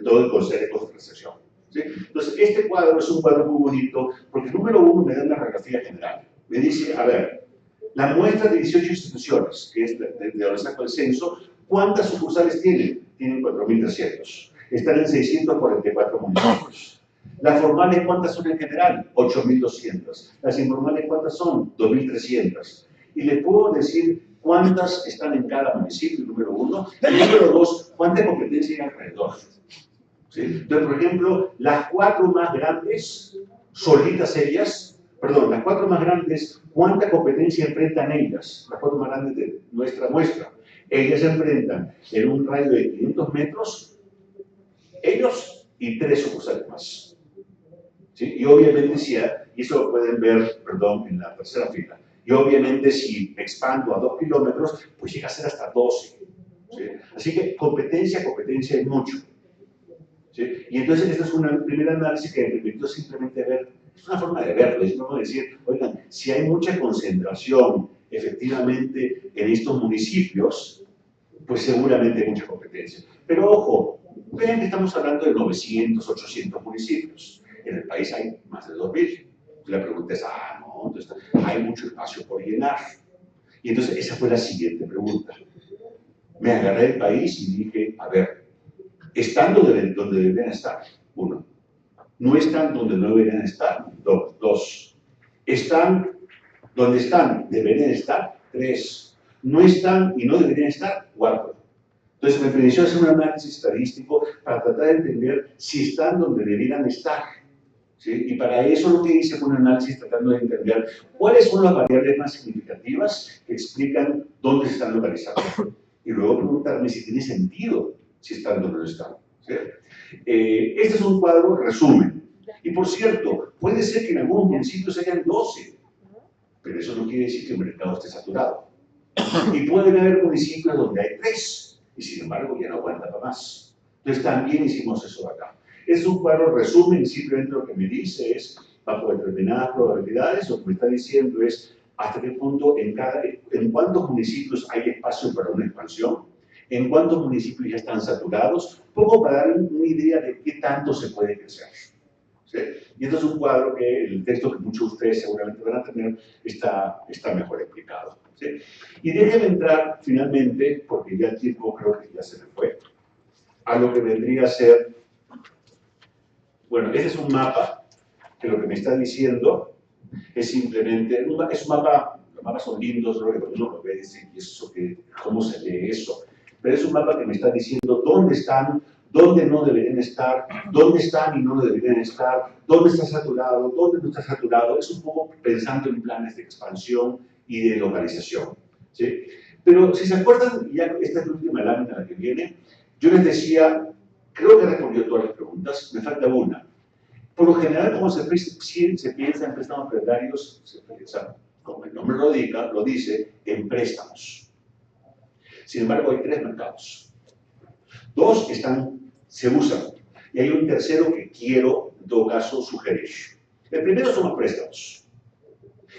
Todo el concepto de concentración. ¿Sí? Entonces, este cuadro es un cuadro muy bonito porque, número uno, me da una radiografía general. Me dice, a ver, la muestra de 18 instituciones, que es de donde saco el censo, ¿cuántas sucursales tienen? Tienen 4.300. Están en 644 municipios. Las formales, ¿cuántas son en general? 8.200. Las informales, ¿cuántas son? 2.300. Y les puedo decir cuántas están en cada municipio, número uno. Y número dos, cuánta competencia hay alrededor. ¿Sí? Entonces, por ejemplo, las 4 más grandes, solitas ellas, perdón, las 4 más grandes, ¿cuánta competencia enfrentan ellas? Las 4 más grandes de nuestra muestra. Ellas se enfrentan en un radio de 500 metros, ellos y 3 sucursales más. ¿Sí? Y obviamente, y eso lo pueden ver, perdón, en la tercera fila, y obviamente si me expando a 2 kilómetros, pues llega a ser hasta 12. ¿Sí? Así que competencia hay mucho. ¿Sí? Y entonces esta es una primera análisis que me permitió simplemente ver, es una forma de verlo, es como decir, oigan, si hay mucha concentración efectivamente en estos municipios, pues seguramente hay mucha competencia. Pero ojo, vean que estamos hablando de 900, 800 municipios. En el país hay más de 2.000. La pregunta es, no, entonces hay mucho espacio por llenar. Y entonces esa fue la siguiente pregunta. Me agarré el país y dije, a ver, ¿están donde deberían estar? 1. ¿No están donde no deberían estar? 2. ¿Están donde están? ¿Deberían estar? 3. ¿No están y no deberían estar? 4. Entonces me pareció hacer un análisis estadístico para tratar de entender si están donde deberían estar. ¿Sí? Y para eso lo que hice fue un análisis tratando de entender cuáles son las variables más significativas que explican dónde se están localizando. Y luego preguntarme si tiene sentido si están donde no están. ¿Sí? Este es un cuadro resumen. Y por cierto, puede ser que en algunos municipios hayan 12, pero eso no quiere decir que el mercado esté saturado. Y pueden haber municipios donde hay 3, y sin embargo ya no aguanta para más. Entonces también hicimos eso acá. Es un cuadro resumen, simplemente lo que me dice es, bajo determinadas probabilidades, lo que me está diciendo es hasta qué punto en cuántos municipios hay espacio para una expansión, en cuántos municipios ya están saturados, poco para dar una idea de qué tanto se puede crecer. ¿Sí? Y esto es un cuadro que el texto que muchos de ustedes seguramente van a tener está mejor explicado. ¿Sí? Y déjenme entrar finalmente, porque ya el tiempo creo que ya se me fue, a lo que vendría a ser, bueno, este es un mapa que lo que me está diciendo es simplemente, es un mapa, los mapas son lindos, ¿no? Uno lo ve y dice, ¿y eso qué? ¿Cómo se lee eso? Pero es un mapa que me está diciendo dónde están, dónde no deberían estar, dónde están y no deberían estar, dónde está saturado, dónde no está saturado. Es un poco pensando en planes de expansión y de localización. ¿Sí? Pero si se acuerdan, ya esta es la última lámina la que viene, yo les decía, creo que respondió todas las preguntas, me falta una. Por lo general, como se piensa en préstamos prendarios, se piensa, como el nombre lo dice, en préstamos. Sin embargo, hay 3 mercados. 2 se usan, y hay un tercero que quiero, en todo caso, sugerir. El primero son los préstamos.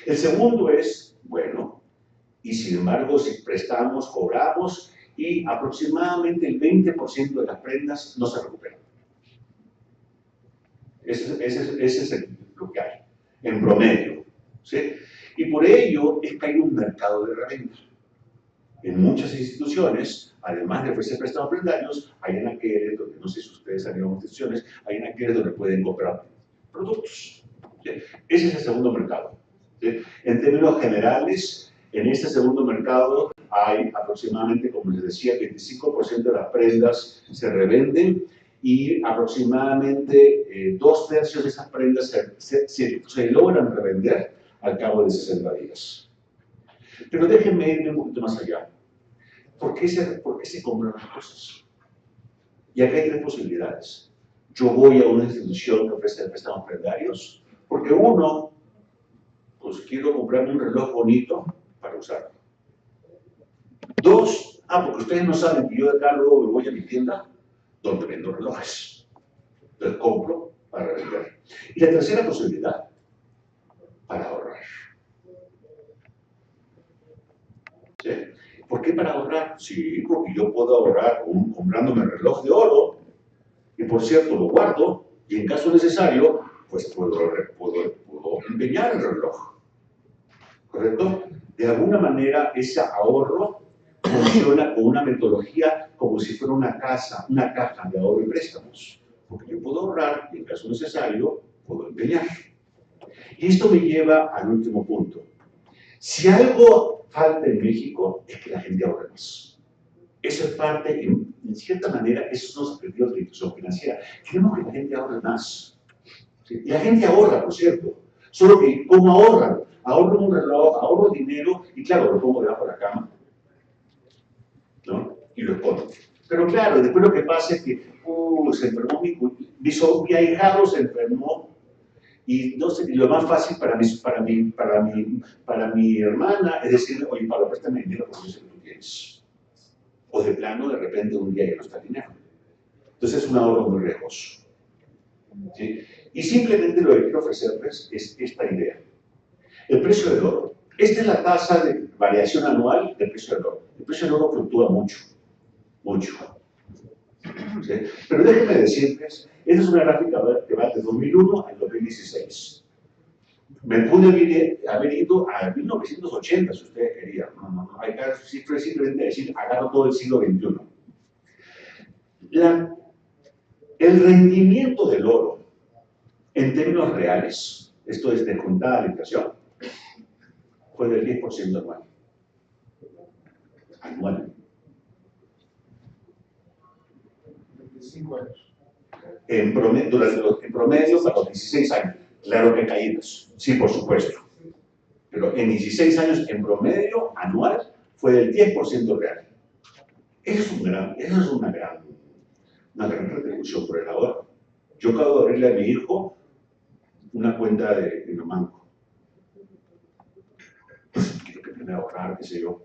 El segundo es, bueno, y sin embargo, si prestamos, cobramos, y aproximadamente el 20% de las prendas no se recuperan. Ese es lo que hay, en promedio. ¿Sí? Y por ello es que hay un mercado de reventa. En muchas instituciones, además de ofrecer préstamos prendarios, hay anaqueles donde, no sé si ustedes han ido a instituciones, hay anaqueles donde pueden comprar productos. ¿Sí? Ese es el segundo mercado. ¿Sí? En términos generales, en este segundo mercado hay aproximadamente, como les decía, 25% de las prendas se revenden y aproximadamente 2/3 de esas prendas se logran revender al cabo de 60 días. Pero déjenme irme un poquito más allá. ¿Por qué se compran las cosas? Y acá hay tres posibilidades. Yo voy a una institución que ofrece préstamos prendarios, porque uno, pues quiero comprarme un reloj bonito para usarlo. Dos, porque ustedes no saben que yo de acá luego me voy a mi tienda donde vendo relojes. Entonces compro para vender. Y la tercera posibilidad, para ahorrar. ¿Sí? ¿Por qué para ahorrar? Sí, porque yo puedo ahorrar comprándome el reloj de oro, y por cierto lo guardo, y en caso necesario, pues puedo empeñar el reloj. ¿Correcto? De alguna manera ese ahorro funciona con una metodología como si fuera una caja de ahorro y préstamos. Porque yo puedo ahorrar y en caso necesario puedo empeñar. Y esto me lleva al último punto. Si algo falta en México es que la gente ahorre más. Eso es parte, en cierta manera, esos son los objetivos de la inclusión financiera. Queremos que la gente ahorre más. ¿Sí? Y la gente ahorra, por cierto. Solo que, ¿cómo ahorran? Ahorro un reloj, ahorro dinero y claro, lo pongo debajo de la cama, ¿no? Y lo escondo. Pero claro, después lo que pasa es que se enfermó mi ahijado se enfermó y no sé, lo más fácil para mi hermana es decirle, oye, Pablo, préstame dinero porque yo sé que tú tienes. O de plano, de repente, un día ya no está el dinero. Entonces es un ahorro muy riesgoso. ¿Sí? Y simplemente lo que quiero ofrecerles es esta idea. El precio del oro. Esta es la tasa de variación anual del precio del oro. El precio del oro fluctúa mucho, mucho. ¿Sí? Pero déjenme decirles, esta es una gráfica que va de 2001 al 2016. Me pude haber ido a 1980 si ustedes querían. No, hay que simplemente decir, agarro todo el siglo XXI. El rendimiento del oro en términos reales, esto es descontada la inflación, fue del 10% anual. Anual. 25 años. En promedio para los 16 años. Claro que hay caídas, sí, por supuesto. Pero en 16 años, en promedio anual, fue del 10% real. Eso es una gran retribución por el ahorro. Yo acabo de abrirle a mi hijo una cuenta de un banco. Pues quiero que tiene que ahorrar, qué sé yo.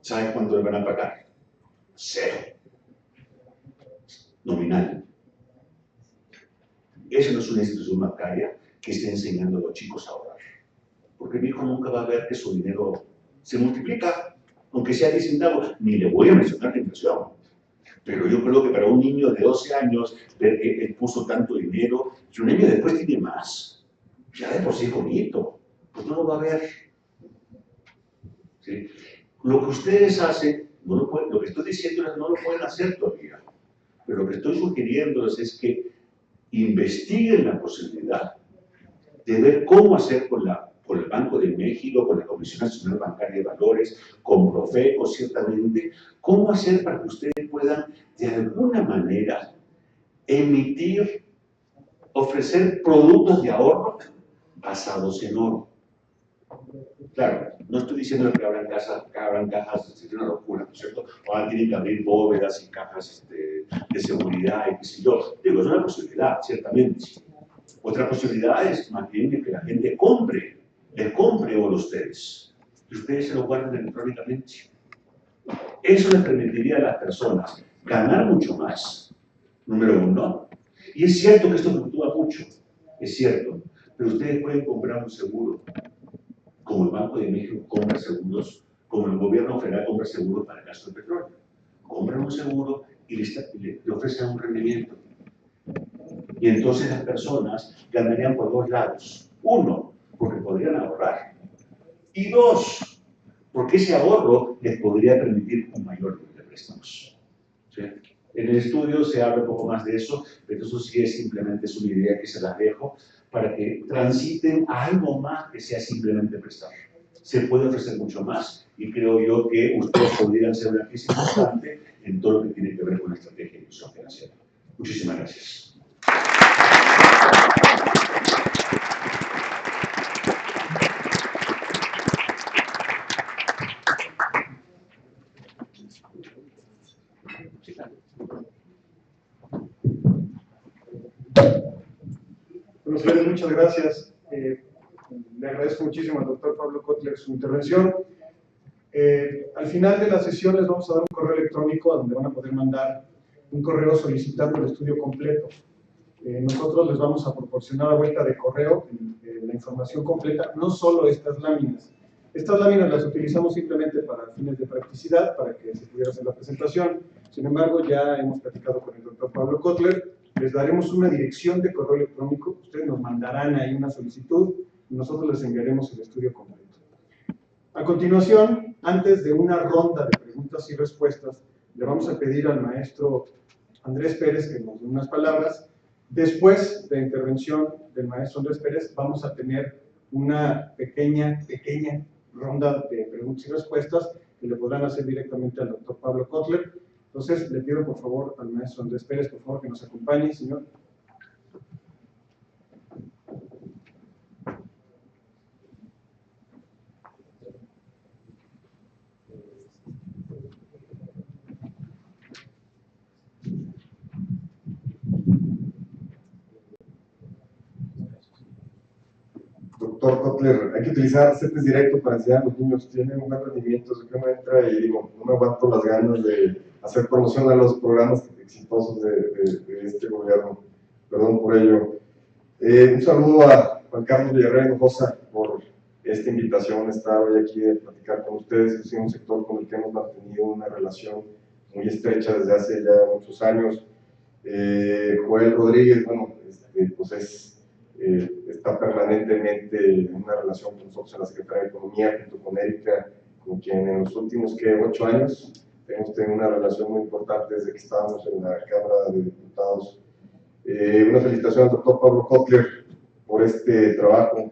¿Saben cuánto le van a pagar? 0. Nominal. Esa no es una institución bancaria que esté enseñando a los chicos a ahorrar. Porque mi hijo nunca va a ver que su dinero se multiplica, aunque sea 10 centavos. Ni le voy a mencionar la inflación. Pero yo creo que para un niño de 12 años, ver que él puso tanto dinero, y un año después tiene más, ya de por sí es bonito, pues no lo va a ver. ¿Sí? Lo que ustedes hacen, lo que estoy diciéndoles no lo pueden hacer todavía. Pero lo que estoy sugiriéndoles es que investiguen la posibilidad de ver cómo hacer con el Banco de México, con la Comisión Nacional Bancaria de Valores, con Profeco, ciertamente, cómo hacer para que ustedes puedan, de alguna manera, ofrecer productos de ahorro basados en oro. Claro, no estoy diciendo que abran cajas, sería una locura, ¿no es cierto? Ahora tienen que abrir bóvedas y cajas de seguridad y qué sé yo. Digo, es una posibilidad, ciertamente. Otra posibilidad es más bien que la gente le compre oro a ustedes, y ustedes se lo guarden electrónicamente. Eso les permitiría a las personas ganar mucho más, número uno. Y es cierto que esto fluctúa mucho, es cierto, pero ustedes pueden comprar un seguro, como el Banco de México compra seguros, como el gobierno federal compra seguros para el gasto de petróleo. Compran un seguro y le ofrecen un rendimiento. Y entonces las personas ganarían por dos lados. Uno, porque podrían ahorrar. Y dos, porque ese ahorro les podría permitir un mayor número de préstamos. ¿Sí? En el estudio se habla un poco más de eso, pero eso sí es una idea que se las dejo para que transiten a algo más que sea simplemente prestar. Se puede ofrecer mucho más y creo yo que ustedes podrían ser una pieza importante en todo lo que tiene que ver con la estrategia de inclusión financiera. Muchísimas gracias. Bueno, señores, muchas gracias. Le agradezco muchísimo al doctor Pablo Kotler su intervención. Al final de la sesión les vamos a dar un correo electrónico a donde van a poder mandar un correo solicitando el estudio completo. Nosotros les vamos a proporcionar a vuelta de correo la información completa, no solo estas láminas. Estas láminas las utilizamos simplemente para fines de practicidad, para que se pudiera hacer la presentación. Sin embargo, ya hemos platicado con el doctor Pablo Kotler, les daremos una dirección de correo electrónico, ustedes nos mandarán ahí una solicitud y nosotros les enviaremos el estudio completo. A continuación, antes de una ronda de preguntas y respuestas, le vamos a pedir al maestro Andrés Pérez que nos dé unas palabras. Después de la intervención del maestro Andrés Pérez, vamos a tener una pequeña ronda de preguntas y respuestas que le podrán hacer directamente al doctor Pablo Kotler. Entonces, le pido por favor al maestro Andrés Pérez, por favor, que nos acompañe, señor. Doctor Kotler, hay que utilizar CETES directo para enseñar a los niños. Tienen un buen rendimiento, que uno entra y digo, no me aguanto las ganas de hacer promoción a los programas exitosos de este gobierno. Perdón por ello. Un saludo a Juan Carlos Villarreal Hinojosa por esta invitación, estar hoy aquí a platicar con ustedes. Es un sector con el que hemos mantenido una relación muy estrecha desde hace ya muchos años. Joel Rodríguez, bueno, pues está permanentemente en una relación con nosotros en la Secretaría de Economía, junto con Erika, con quien en los últimos 8 años hemos tenido una relación muy importante desde que estábamos en la Cámara de Diputados. Una felicitación al doctor Pablo Kotler por este trabajo,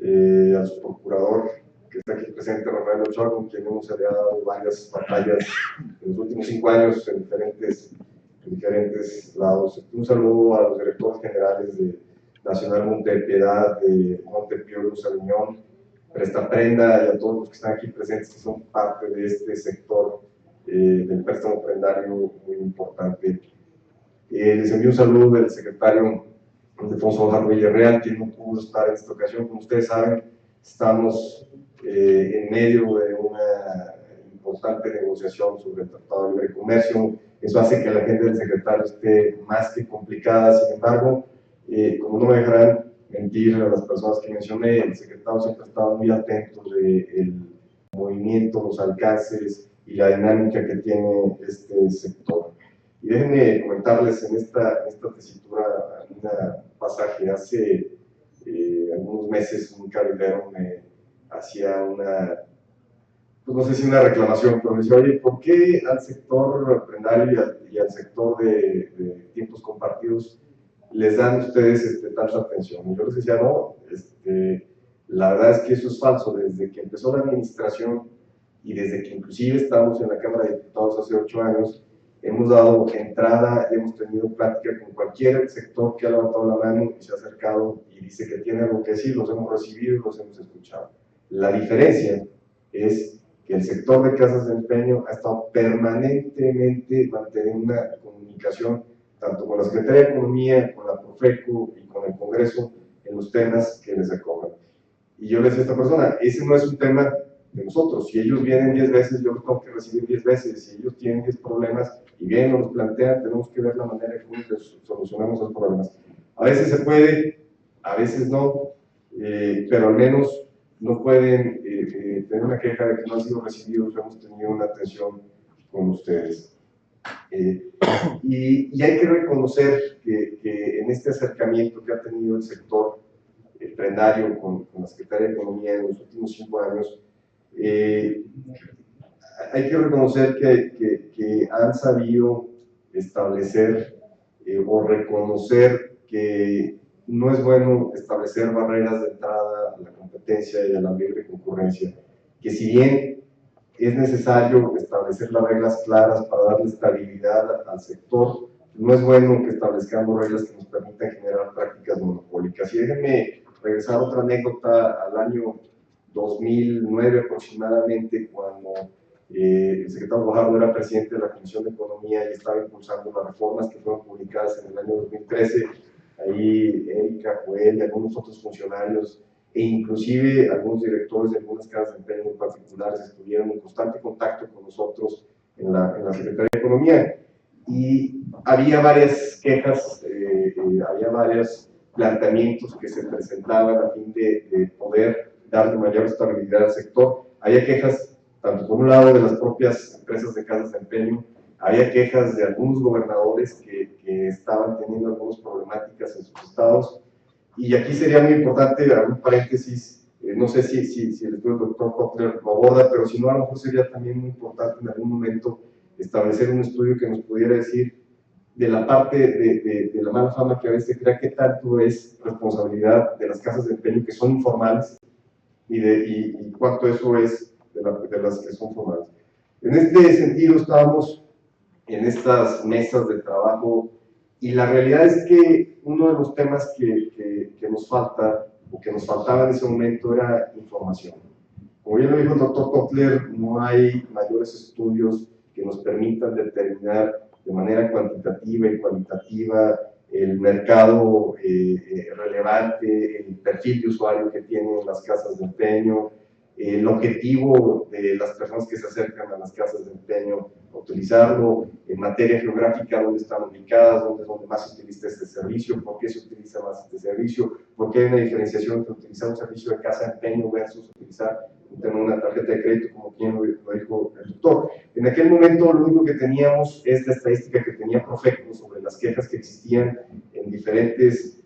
a su procurador que está aquí presente, Rafael Ochoa, con quien hemos aliado varias batallas en los últimos 5 años en diferentes lados. Un saludo a los directores generales de Nacional Montepiedad, de Montepío, Luz Aviñón, Prestaprenda y a todos los que están aquí presentes, que son parte de este sector del préstamo prendario muy importante. Les envío un saludo del secretario Alfonso Jarro Villarreal, quien no pudo estar en esta ocasión. Como ustedes saben, estamos en medio de una importante negociación sobre el Tratado de Libre Comercio. Eso hace que la agenda del secretario esté más que complicada. Sin embargo, como no me dejarán mentir a las personas que mencioné, el secretario siempre ha estado muy atento del movimiento, los alcances y la dinámica que tiene este sector. Y déjenme comentarles en esta tesitura un pasaje. Hace algunos meses un cabildero me hacía pues no sé si una reclamación, pero me decía, oye, ¿por qué al sector prendario y al sector de tiempos compartidos les dan ustedes tanta atención? Y yo les decía, no, la verdad es que eso es falso. Desde que empezó la administración y desde que inclusive estábamos en la Cámara de Diputados hace 8 años, hemos dado entrada y hemos tenido plática con cualquier sector que ha levantado la mano y se ha acercado y dice que tiene algo que decir. Los hemos recibido y los hemos escuchado. La diferencia es que el sector de casas de empeño ha estado permanentemente manteniendo una comunicación tanto con la Secretaría de Economía, con la Profeco y con el Congreso en los temas que les acogen. Y yo le decía a esta persona, ese no es un tema de nosotros. Si ellos vienen 10 veces, yo los tengo que recibir 10 veces. Si ellos tienen 10 problemas y vienen o nos plantean, tenemos que ver la manera en cómo solucionamos esos problemas. A veces se puede, a veces no, pero al menos no pueden tener una queja de que no han sido recibidos. Hemos tenido una atención con ustedes. Y hay que reconocer que en este acercamiento que ha tenido el sector prendario con la Secretaría de Economía en los últimos 5 años, hay que reconocer que han sabido establecer o reconocer que no es bueno establecer barreras de entrada a la competencia y a la libre concurrencia, que si bien es necesario establecer las reglas claras para darle estabilidad al sector, no es bueno que establezcamos reglas que nos permitan generar prácticas monopólicas. Y déjenme regresar a otra anécdota al año 2009 aproximadamente, cuando el secretario Guajardo era presidente de la Comisión de Economía y estaba impulsando las reformas que fueron publicadas en el año 2013. ahí Erika, Joel y algunos otros funcionarios, e inclusive algunos directores de algunas casas de empeño particulares estuvieron en constante contacto con nosotros en la Secretaría de Economía. Y había varias quejas, había varios planteamientos que se presentaban a fin de poder darle mayor estabilidad al sector. Había quejas, tanto por un lado de las propias empresas de casas de empeño, había quejas de algunos gobernadores que estaban teniendo algunas problemáticas en sus estados. Y aquí sería muy importante, abrir un paréntesis, no sé si el estudio del doctor Kotler lo aborda, pero si no, a lo mejor sería también muy importante en algún momento establecer un estudio que nos pudiera decir de la parte de la mala fama que a veces se crea, qué tanto es responsabilidad de las casas de empeño que son informales y cuánto eso es de las que son formales. En este sentido estábamos en estas mesas de trabajo y la realidad es que uno de los temas que nos falta o que nos faltaba en ese momento era información. Como bien lo dijo el doctor Kotler, no hay mayores estudios que nos permitan determinar de manera cuantitativa y cualitativa el mercado relevante, el perfil de usuario que tienen las casas de empeño, el objetivo de las personas que se acercan a las casas de empeño, utilizarlo en materia geográfica, dónde están ubicadas, dónde es donde más se utiliza este servicio, por qué se utiliza más este servicio, por qué hay una diferenciación entre utilizar un servicio de casa de empeño versus utilizar una tarjeta de crédito, como bien lo dijo el doctor. En aquel momento lo único que teníamos es la estadística que tenía Profeco sobre las quejas que existían en diferentes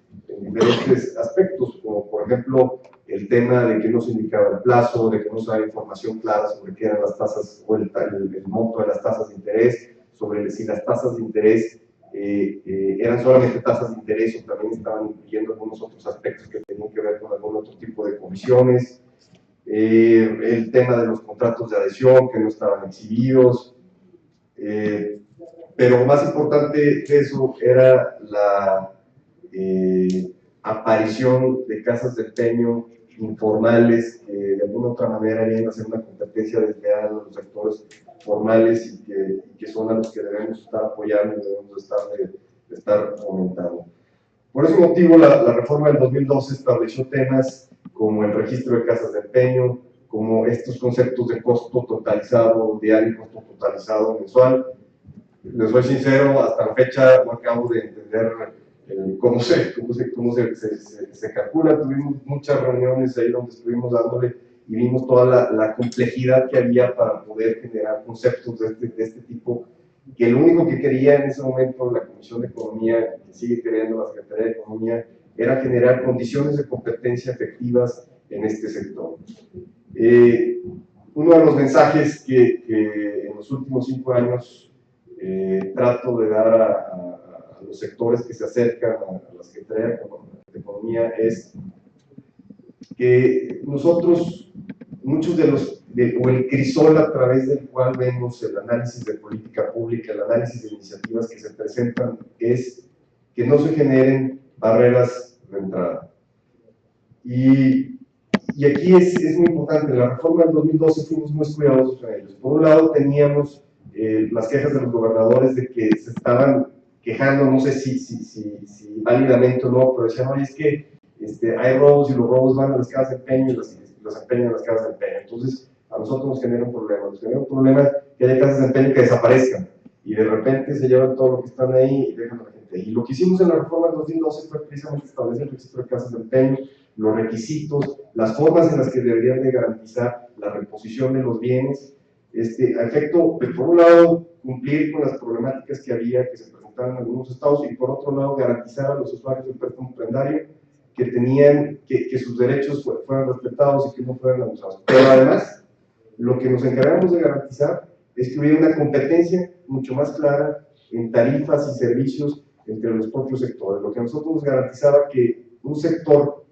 aspectos, como por ejemplo el tema de que no se indicaba el plazo, de que no se daba información clara sobre qué eran las tasas o el monto de las tasas de interés, sobre si las tasas de interés eran solamente tasas de interés o también estaban incluyendo algunos otros aspectos que tenían que ver con algún otro tipo de comisiones, el tema de los contratos de adhesión que no estaban exhibidos, pero más importante que eso era la aparición de casas de empeño informales que de alguna otra manera harían hacer una competencia desleal a los sectores formales y que son a los que debemos estar apoyando y debemos estar fomentando. Por ese motivo, la reforma del 2012 estableció temas como el registro de casas de empeño, como estos conceptos de costo totalizado diario y costo totalizado mensual. Les soy sincero, hasta la fecha no acabo de entender cómo se calcula. Tuvimos muchas reuniones ahí donde estuvimos dándole y vimos toda la complejidad que había para poder generar conceptos de este tipo, que lo único que quería en ese momento la Comisión de Economía, que sigue queriendo la Secretaría de Economía, era generar condiciones de competencia efectivas en este sector. Uno de los mensajes que en los últimos 5 años trato de dar a los sectores que se acercan a la Secretaría de Economía es que nosotros, muchos o el crisol a través del cual vemos el análisis de política pública, el análisis de iniciativas que se presentan, es que no se generen barreras de entrada. Y aquí es muy importante, en la reforma del 2012 fuimos muy cuidadosos en ellos. Por un lado teníamos las quejas de los gobernadores de que se estaban quejando, no sé si válidamente o no, pero decían, oye, es que hay robos y los robos van a las casas de empeño y los empeñan a las casas de empeño. Entonces, a nosotros nos genera un problema, que haya casas de empeño que desaparezcan y de repente se llevan todo lo que están ahí y dejan a la gente. Y lo que hicimos en la reforma del 2012 fue precisamente establecer el registro de casas de empeño, los requisitos, las formas en las que deberían de garantizar la reposición de los bienes, a efecto, por un lado, cumplir con las problemáticas que se presentaban en algunos estados y por otro lado, garantizar a los usuarios del préstamo prendario que sus derechos fueran respetados y que no fueran abusados. Pero además, lo que nos encargamos de garantizar es que hubiera una competencia mucho más clara en tarifas y servicios entre los propios sectores. Lo que a nosotros nos garantizaba que un sector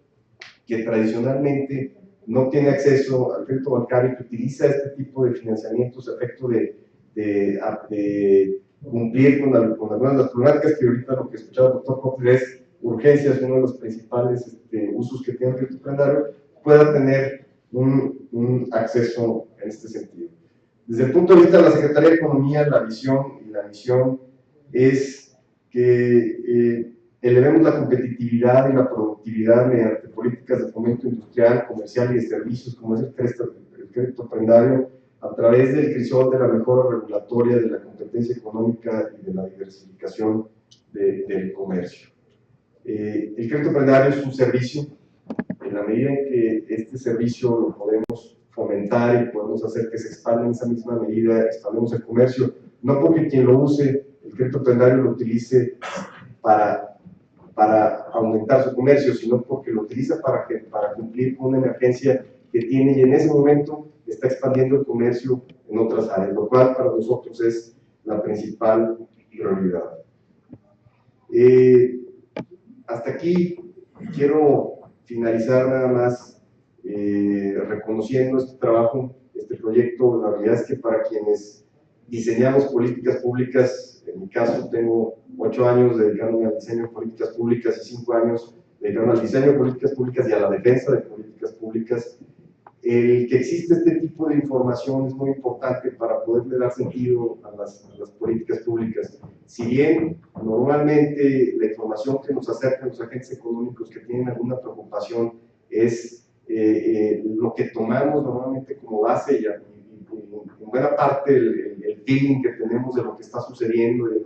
que tradicionalmente no tiene acceso al crédito bancario, que utiliza este tipo de financiamientos a efecto de cumplir con algunas de las problemáticas que ahorita lo que escuchaba el doctor Kotler es urgencia, es uno de los principales usos que tiene el crédito prendario, pueda tener un acceso en este sentido. Desde el punto de vista de la Secretaría de Economía, la visión y la misión es que elevemos la competitividad y la productividad mediante políticas de fomento industrial, comercial y de servicios, como es el crédito prendario, a través del crisol de la mejora regulatoria, de la competencia económica y de la diversificación del comercio. El crédito prendario es un servicio. En la medida en que este servicio lo podemos fomentar y podemos hacer que se expanda en esa misma medida, expandemos el comercio, no porque quien lo use, el crédito prendario lo utilice para aumentar su comercio, sino porque lo utiliza para cumplir con una emergencia que tiene y en ese momento está expandiendo el comercio en otras áreas, lo cual para nosotros es la principal prioridad. Hasta aquí quiero finalizar nada más reconociendo este trabajo, este proyecto. La realidad es que para quienes diseñamos políticas públicas, en mi caso tengo 8 años dedicándome al diseño de políticas públicas y 5 años dedicándome al diseño de políticas públicas y a la defensa de políticas públicas. El que existe este tipo de información es muy importante para poderle dar sentido a las políticas públicas. Si bien normalmente la información que nos acercan los agentes económicos que tienen alguna preocupación es lo que tomamos normalmente como base y en buena parte el feeling que tenemos de lo que está sucediendo, de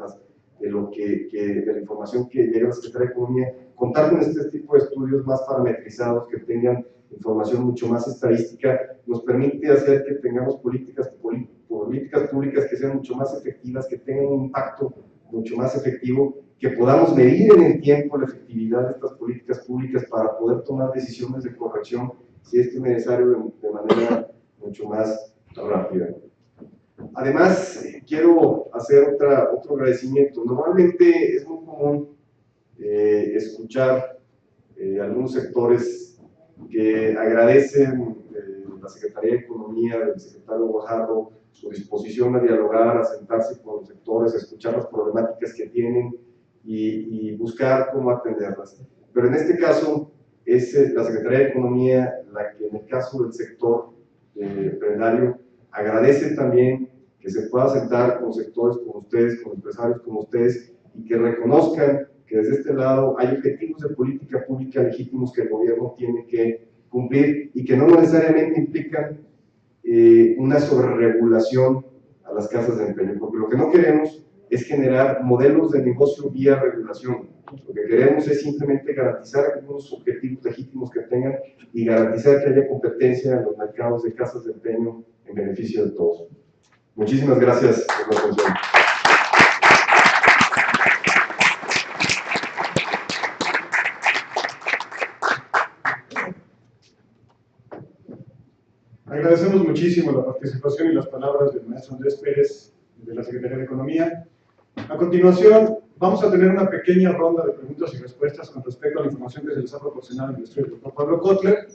la información que llega a la Secretaría de Economía, contar con este tipo de estudios más parametrizados que tengan información mucho más estadística, nos permite hacer que tengamos políticas públicas que sean mucho más efectivas, que tengan un impacto mucho más efectivo, que podamos medir en el tiempo la efectividad de estas políticas públicas para poder tomar decisiones de corrección si esto es necesario de manera mucho más rápida. Además, quiero hacer otro agradecimiento. Normalmente es muy común escuchar algunos sectores que agradecen la Secretaría de Economía, del secretario Guajardo, su disposición a dialogar, a sentarse con los sectores, a escuchar las problemáticas que tienen y buscar cómo atenderlas. Pero en este caso es la Secretaría de Economía la que en el caso del sector prendario agradece también que se pueda sentar con sectores como ustedes, con empresarios como ustedes y que reconozcan que desde este lado hay objetivos de política pública legítimos que el gobierno tiene que cumplir y que no necesariamente implican una sobreregulación a las casas de empeño, porque lo que no queremos es generar modelos de negocio vía regulación. Lo que queremos es simplemente garantizar algunos objetivos legítimos que tengan y garantizar que haya competencia en los mercados de casas de empeño en beneficio de todos. Muchísimas gracias por la atención. Agradecemos muchísimo la participación y las palabras del maestro Andrés Pérez de la Secretaría de Economía. A continuación, vamos a tener una pequeña ronda de preguntas y respuestas con respecto a la información que se les ha proporcionado el maestro doctor Pablo Kotler.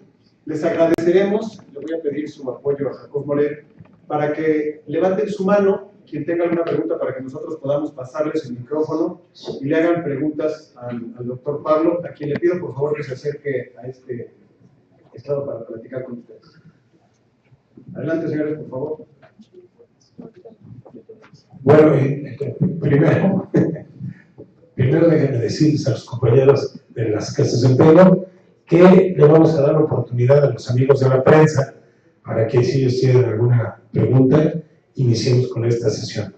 Les agradeceremos, le voy a pedir su apoyo a Jacob Moret, para que levanten su mano quien tenga alguna pregunta para que nosotros podamos pasarles el micrófono y le hagan preguntas al doctor Pablo, a quien le pido por favor que se acerque a este estrado para platicar con ustedes. Adelante, señores, por favor. Bueno, primero déjenme decirles a los compañeros de las casas de empeño que le vamos a dar oportunidad a los amigos de la prensa para que si ellos tienen alguna pregunta, iniciemos con esta sesión.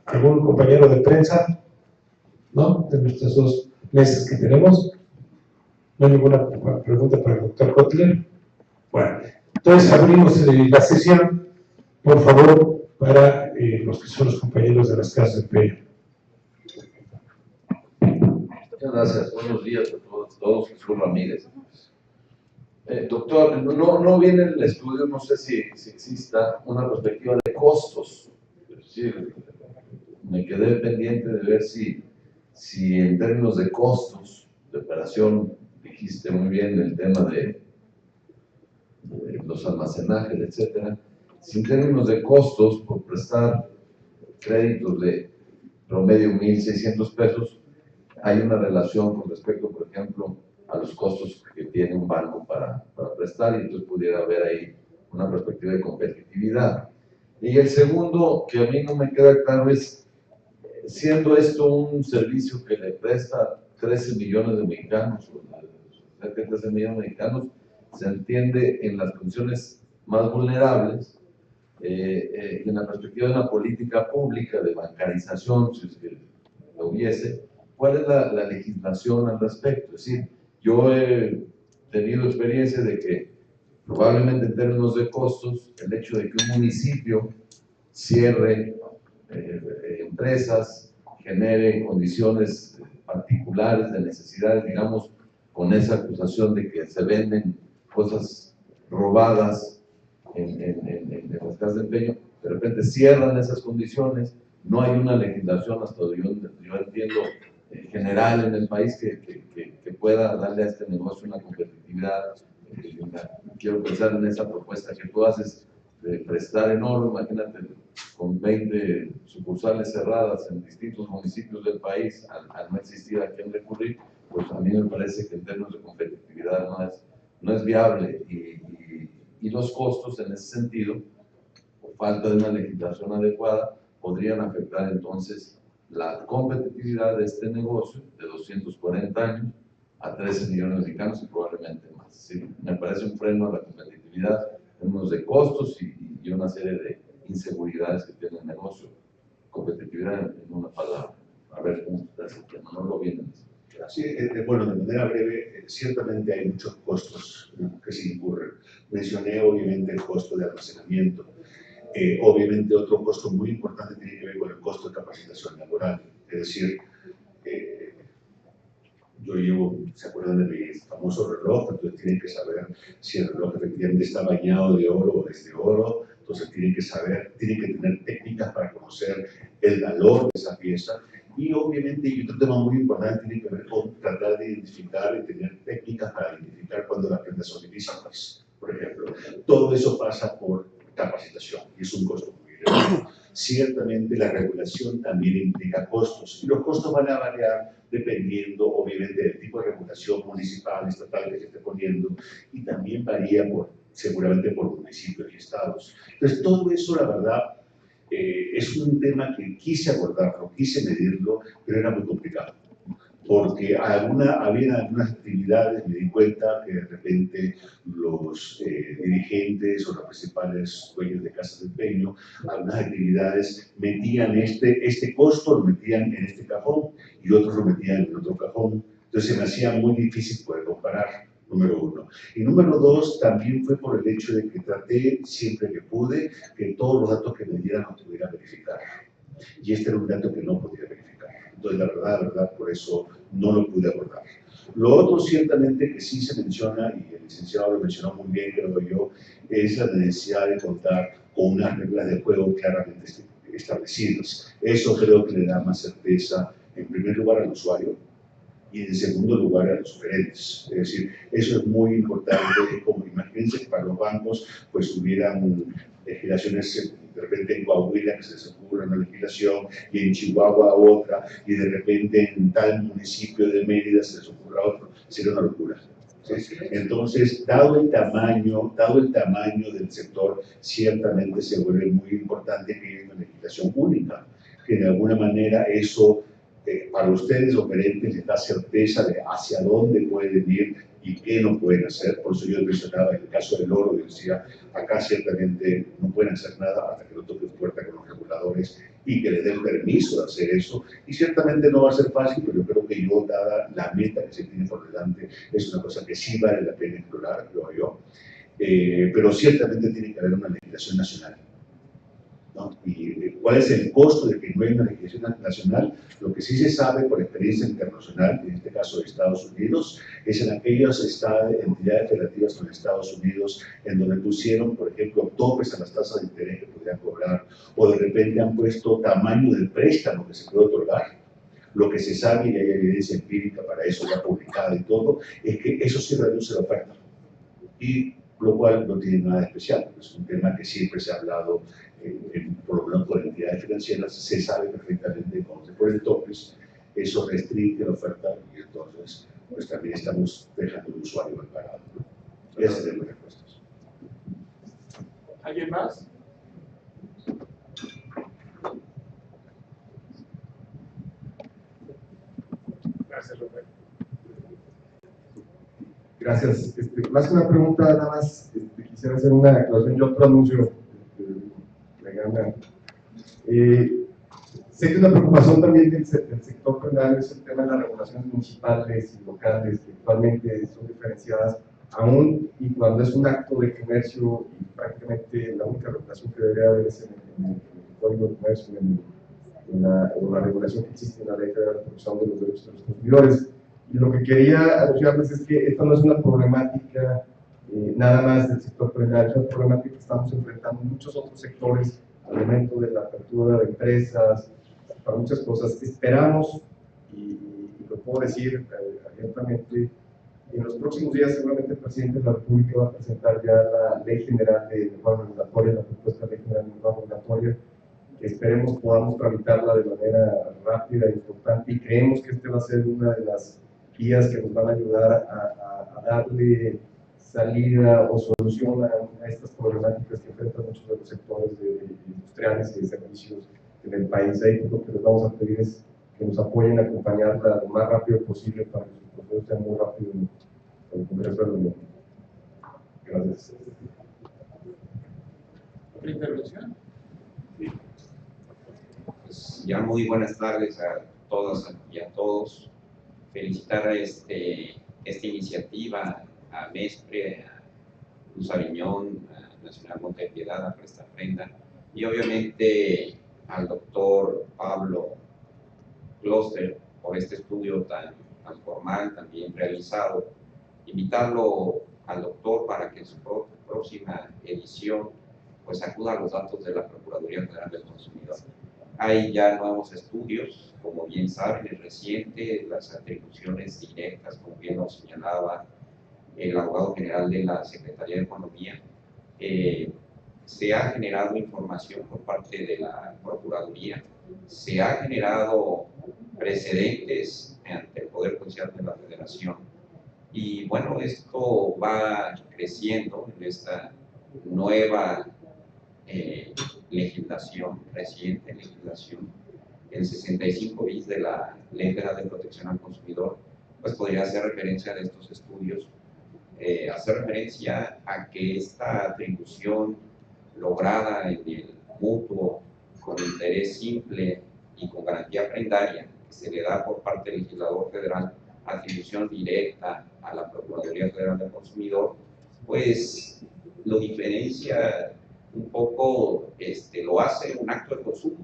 ¿Algún compañero de prensa? ¿No? De nuestras dos mesas que tenemos. ¿No hay ninguna pregunta para el doctor Kotler? Bueno, entonces abrimos la sesión, por favor, para los que son los compañeros de las casas de empeño. Muchas gracias. Buenos días a todos. Jesús Ramírez. Doctor, no viene en el estudio, no sé si exista una perspectiva de costos. Es decir, me quedé pendiente de ver si en términos de costos de operación, dijiste muy bien el tema de los almacenajes, etcétera, si en términos de costos por prestar créditos de promedio 1,600 pesos, hay una relación con respecto, por ejemplo, a los costos que tiene un banco para prestar, y entonces pudiera haber ahí una perspectiva de competitividad. Y el segundo, que a mí no me queda claro, es, siendo esto un servicio que le presta 13 millones de mexicanos, cerca de 13 millones de mexicanos, se entiende en las condiciones más vulnerables, y en la perspectiva de una política pública de bancarización, si es que lo hubiese, ¿cuál es la legislación al respecto? Es decir, yo he tenido experiencia de que probablemente en términos de costos, el hecho de que un municipio cierre empresas, genere condiciones particulares de necesidades, digamos, con esa acusación de que se venden cosas robadas en las casas de empeño, de repente cierran esas condiciones, no hay una legislación hasta donde yo entiendo general en el país que pueda darle a este negocio una competitividad. Quiero pensar en esa propuesta que tú haces de prestar en oro, imagínate, con 20 sucursales cerradas en distintos municipios del país, al no existir a quién recurrir, pues a mí me parece que en términos de competitividad no es viable, y los costos en ese sentido, por falta de una legislación adecuada, podrían afectar entonces la competitividad de este negocio de 240 años a 13 millones de mexicanos y probablemente más. Sí, me parece un freno a la competitividad en términos de costos y una serie de inseguridades que tiene el negocio. Competitividad en una palabra. A ver cómo está ese tema, no lo vienen. Sí, bueno, de manera breve, ciertamente hay muchos costos que se incurren. Mencioné obviamente el costo de almacenamiento. Obviamente otro costo muy importante tiene que ver con el costo de capacitación laboral. Es decir, ¿se acuerdan de mi famoso reloj? Entonces tienen que saber si el reloj efectivamente está bañado de oro o es de oro. Entonces tienen que tener técnicas para conocer el valor de esa pieza. Y obviamente, y otro tema muy importante tiene que ver con tratar de identificar y tener técnicas para identificar cuando las prendas son ilícitas, por ejemplo. Todo eso pasa por capacitación y es un costo muy elevado. Ciertamente la regulación también implica costos y los costos van a variar dependiendo obviamente del tipo de regulación municipal, estatal que se esté poniendo, y también varía seguramente por municipios y estados. Entonces todo eso, la verdad, es un tema que quise abordarlo, quise medirlo, pero era muy complicado. Porque había algunas actividades, me di cuenta que de repente los dirigentes o los principales dueños de casas de empeño, algunas actividades metían este costo, lo metían en este cajón y otros lo metían en otro cajón. Entonces se me hacía muy difícil poder comparar, número uno. Y número dos, también fue por el hecho de que traté siempre que pude que todos los datos que me dieran los pudiera verificar. Y este era un dato que no podía verificar. Entonces, la verdad, por eso no lo pude abordar. Lo otro, ciertamente, que sí se menciona, y el licenciado lo mencionó muy bien, creo yo, es la necesidad de contar con unas reglas de juego claramente establecidas. Eso creo que le da más certeza, en primer lugar, al usuario, y en segundo lugar a los gerentes. Es decir, eso es muy importante, como imagínense que para los bancos pues hubieran legislaciones de repente en Coahuila que se les ocurra una legislación y en Chihuahua otra y de repente en tal municipio de Mérida se les ocurra otro, sería una locura. ¿Sí? Entonces, dado el tamaño del sector, ciertamente se vuelve muy importante que haya una legislación única, que de alguna manera eso para ustedes, los gerentes, les da certeza de hacia dónde pueden ir y qué no pueden hacer. Por eso yo mencionaba en el caso del oro, yo decía, acá ciertamente no pueden hacer nada hasta que no toquen puerta con los reguladores y que les den permiso de hacer eso. Y ciertamente no va a ser fácil, pero yo creo que dada la meta que se tiene por delante, es una cosa que sí vale la pena explorar, creo yo. Pero ciertamente tiene que haber una legislación nacional. ¿No? ¿Y cuál es el costo de que no haya una legislación nacional? Lo que sí se sabe por experiencia internacional, en este caso de Estados Unidos, es en aquellas entidades federativas con Estados Unidos en donde pusieron, por ejemplo, topes a las tasas de interés que podrían cobrar, o de repente han puesto tamaño del préstamo que se puede otorgar. Lo que se sabe, y hay evidencia empírica para eso ya publicada y todo, es que eso sí reduce la oferta. Y lo cual no tiene nada de especial, es un tema que siempre se ha hablado, por lo menos por entidades financieras, se sabe perfectamente cuando se ponen topes, eso restringe la oferta y entonces pues también estamos dejando al usuario mal parado. ¿No? Esas son las respuestas. ¿Alguien más? Marcelo. Gracias. Más que una pregunta, nada más quisiera hacer una aclaración. Yo otro anuncio. Me gana. Sé que una preocupación también del sector penal es el tema de las regulaciones municipales y locales, que actualmente son diferenciadas, aún y cuando es un acto de comercio, y prácticamente la única regulación que debería haber es en el Código de Comercio, o la regulación que existe en la Ley Federal de Protección de los Derechos de los Consumidores. Y lo que quería anunciarles es que esta no es una problemática nada más del sector penal, es una problemática que estamos enfrentando en muchos otros sectores al momento de la apertura de empresas, para muchas cosas. Esperamos, y lo puedo decir abiertamente, en los próximos días seguramente el presidente de la República va a presentar ya la Ley General de Norma Regulatoria, la propuesta de Ley General de Norma Regulatoria, que esperemos podamos tramitarla de manera rápida e importante, y creemos que este va a ser una de las guías que nos van a ayudar a darle salida o solución a estas problemáticas que enfrentan muchos de los sectores industriales y de servicios en el país. Ahí lo que les vamos a pedir es que nos apoyen a acompañarla lo más rápido posible para que su proceso sea muy rápido en el Congreso de la Unión. Gracias. ¿Otra intervención? Pues ya muy buenas tardes a todas y a todos. Felicitar a esta iniciativa, a MESPRE, a Luz Aviñón, a Nacional Montepiedad, a Presta Prenda, y obviamente al doctor Pablo Kloster por este estudio tan formal, tan bien realizado. Invitarlo al doctor para que en su próxima edición pues acuda a los datos de la Procuraduría Federal del Consumidor. Hay ya nuevos estudios, como bien saben, es reciente, las atribuciones directas, como bien lo señalaba el abogado general de la Secretaría de Economía. Se ha generado información por parte de la Procuraduría, se ha generado precedentes ante el Poder Judicial de la Federación, y bueno, esto va creciendo en esta nueva legislación, reciente legislación. El 65 bis de la Ley Federal de Protección al Consumidor, pues podría hacer referencia a estos estudios, hacer referencia a que esta atribución lograda en el mutuo con interés simple y con garantía prendaria que se le da por parte del legislador federal, atribución directa a la Procuraduría Federal del Consumidor, pues lo diferencia un poco, lo hace un acto de consumo,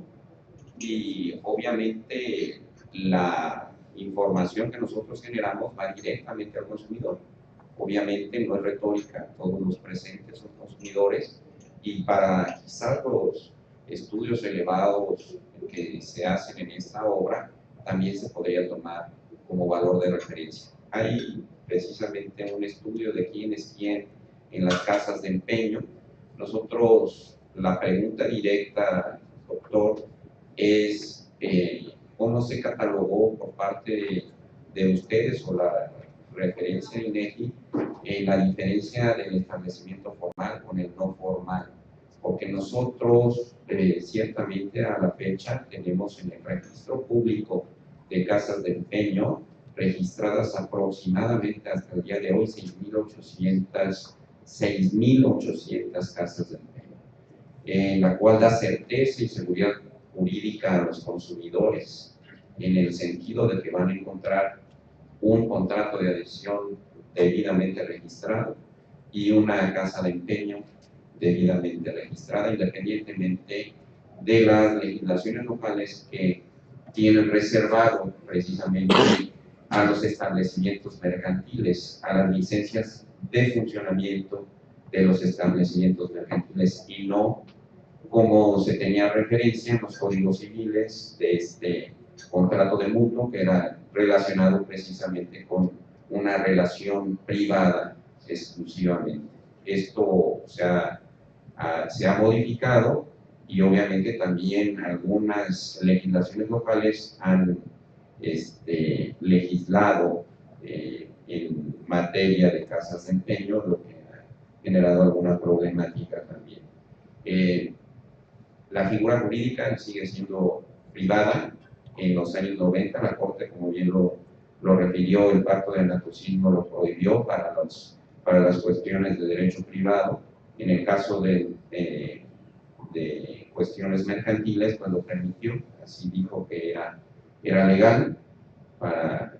y obviamente la información que nosotros generamos va directamente al consumidor. Obviamente no es retórica, todos los presentes son consumidores, y para quizás los estudios elevados que se hacen en esta obra también se podría tomar como valor de referencia. Hay precisamente un estudio de quién es quién en las casas de empeño. Nosotros, la pregunta directa, doctor, es cómo se catalogó por parte de ustedes, o la referencia de INEGI, la diferencia del establecimiento formal con el no formal, porque nosotros ciertamente a la fecha tenemos en el registro público de casas de empeño registradas aproximadamente hasta el día de hoy 6.800 casas de empeño, en la cual da certeza y seguridad jurídica a los consumidores, en el sentido de que van a encontrar un contrato de adhesión debidamente registrado y una casa de empeño debidamente registrada, independientemente de las legislaciones locales que tienen reservado precisamente a los establecimientos mercantiles, a las licencias de funcionamiento de los establecimientos mercantiles, y no como se tenía referencia en los códigos civiles de este contrato de mutuo, que era relacionado precisamente con una relación privada exclusivamente. Esto se ha modificado, y obviamente también algunas legislaciones locales han legislado en materia de casas de empeño, lo que ha generado alguna problemática también. La figura jurídica sigue siendo privada. En los años 90 la Corte, como bien lo lo refirió, el pacto de latrocinio lo prohibió para las cuestiones de derecho privado. En el caso de cuestiones mercantiles, pues lo permitió, así dijo que era legal para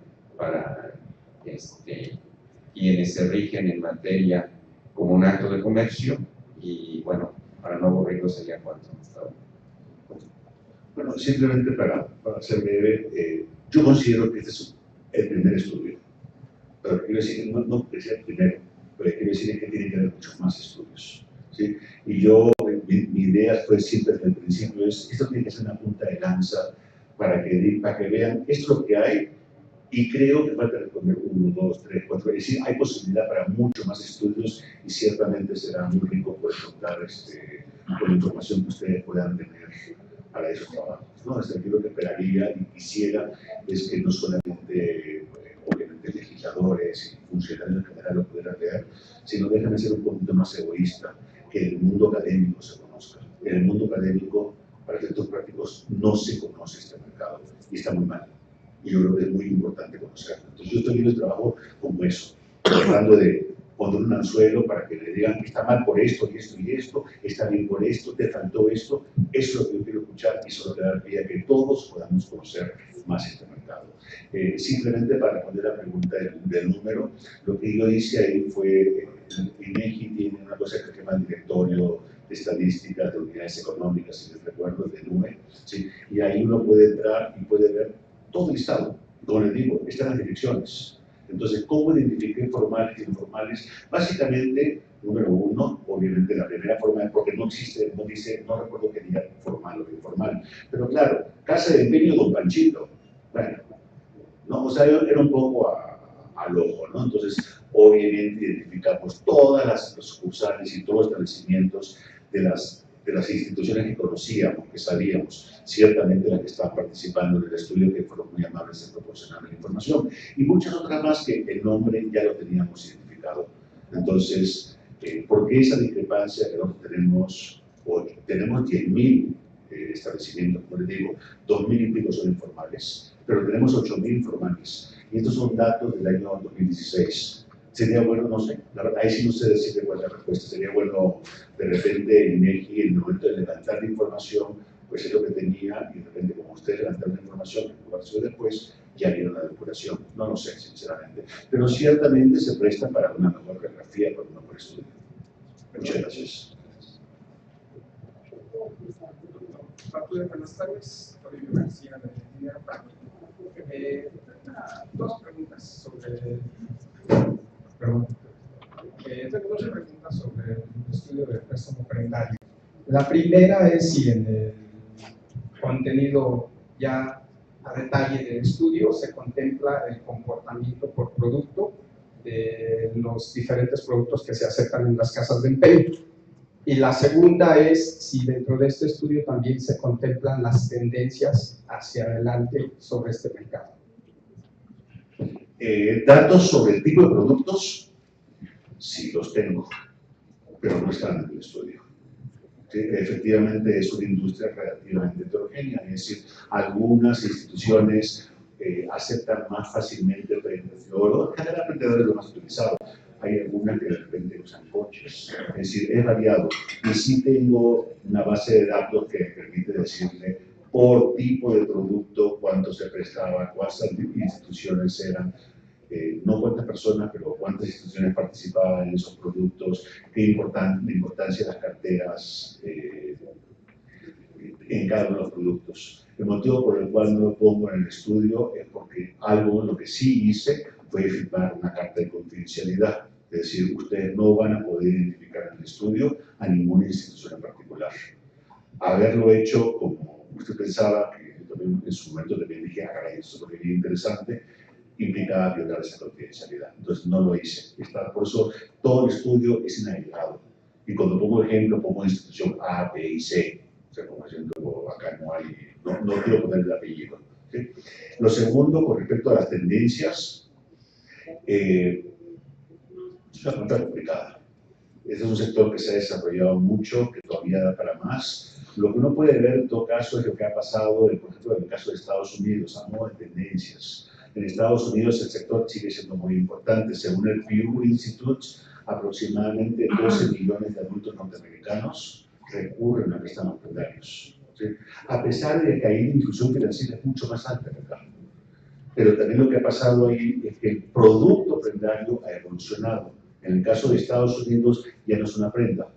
quienes se rigen en materia como un acto de comercio. Y bueno, para no aburrirlo sería cuanto hasta ahora. Bueno, simplemente para ser breve, yo considero que este es el primer estudio, pero quiero decir, no que sea el primero, pero quiero decir que tiene que haber muchos más estudios, ¿sí? Y yo, mi idea fue siempre desde el principio, esto tiene que ser una punta de lanza para que vean, esto es lo que hay, y creo que falta responder 1, 2, 3, 4, es decir, hay posibilidad para muchos más estudios y ciertamente será muy rico poder contar con la información que ustedes puedan tener para esos trabajos, ¿no? Es decir, lo que esperaría y quisiera es que no solamente, obviamente, legisladores y funcionarios en general lo pudieran leer, sino déjame ser un poquito más egoísta, que el mundo académico se conozca. En el mundo académico, para efectos prácticos, no se conoce este mercado y está muy mal. Y yo creo que es muy importante conocerlo. Entonces yo estoy viendo el trabajo como eso, tratando de poner un anzuelo para que le digan que está mal por esto y esto y esto, está bien por esto, te faltó esto. Eso es lo que yo quiero escuchar y solo dar pie a que todos podamos conocer más este mercado. Simplemente para responder la pregunta del número, lo que yo hice ahí fue, INEGI tiene una cosa que se llama Directorio de Estadísticas de Unidades Económicas, si les recuerdo, de NUE, ¿sí? Y ahí uno puede entrar y puede ver todo el listado. Como les digo, están las direcciones. Entonces, ¿cómo identificar formales e informales? Básicamente, número uno, obviamente la primera forma, porque no existe, no dice, no recuerdo qué día formal o informal, pero claro, Casa de Empeño Don Panchito, bueno, no, o sea, era un poco al ojo, ¿no? Entonces, obviamente identificamos todas las sucursales y todos los establecimientos de las instituciones que conocíamos, que sabíamos, ciertamente las que estaban participando en el estudio, que fueron muy amables en proporcionar la información, y muchas otras más que el nombre ya lo teníamos identificado. Entonces, ¿por qué esa discrepancia que nosotros tenemos hoy? Tenemos 10.000 establecimientos, como les digo, 2.000 y pico son informales, pero tenemos 8.000 informales, y estos son datos del año 2016. Sería bueno, no sé, la verdad, ahí sí no sé decirle cuál es la respuesta, sería bueno de repente INEGI en el momento de levantar la información, pues es lo que tenía, y de repente como ustedes levantaron la información, después ya vieron la depuración, no lo sé sinceramente, pero ciertamente se presta para una mejor geografía, para un mejor estudio. Muchas gracias. Buenas tardes, Toribio García de Dinero Bank. Dos preguntas sobre el estudio de préstamo prendario. La primera es si en el contenido ya a detalle del estudio se contempla el comportamiento por producto de los diferentes productos que se aceptan en las casas de empeño. Y la segunda es si dentro de este estudio también se contemplan las tendencias hacia adelante sobre este mercado. Datos sobre el tipo de productos, sí los tengo, pero no están en el estudio. ¿Sí? Efectivamente es una industria relativamente heterogénea, es decir, algunas instituciones aceptan más fácilmente prendas de oro, generalmente es lo más utilizado. Hay algunas que de repente usan coches, es decir, es variado. Y sí tengo una base de datos que me permite decirle por tipo de producto cuánto se prestaba, cuántas instituciones eran, no cuántas personas, pero cuántas instituciones participaban en esos productos, la importancia de las carteras en cada uno de los productos. El motivo por el cual no lo pongo en el estudio es porque lo que sí hice fue firmar una carta de confidencialidad. Es decir, ustedes no van a poder identificar en el estudio a ninguna institución en particular. Haberlo hecho como usted pensaba, que yo también en su momento también dije, caray, esto es lo que es interesante, implicaba violar esa confidencialidad. Entonces no lo hice. Por eso todo el estudio es inagregado. Y cuando pongo ejemplo, pongo institución A, B y C. O sea, como diciendo, acá no quiero poner el apellido. ¿Sí? Lo segundo, con respecto a las tendencias, es una pregunta complicada. Este es un sector que se ha desarrollado mucho, que todavía da para más. Lo que uno puede ver en todo caso es lo que ha pasado, por ejemplo, en el caso de Estados Unidos, a modo de tendencias. En Estados Unidos el sector sigue siendo muy importante. Según el Pew Institute, aproximadamente 12 millones de adultos norteamericanos recurren a préstamos prendarios, ¿sí? A pesar de que ahí la inclusión financiera es mucho más alta que acá. Pero también lo que ha pasado ahí es que el producto prendario ha evolucionado. En el caso de Estados Unidos ya no es una prenda.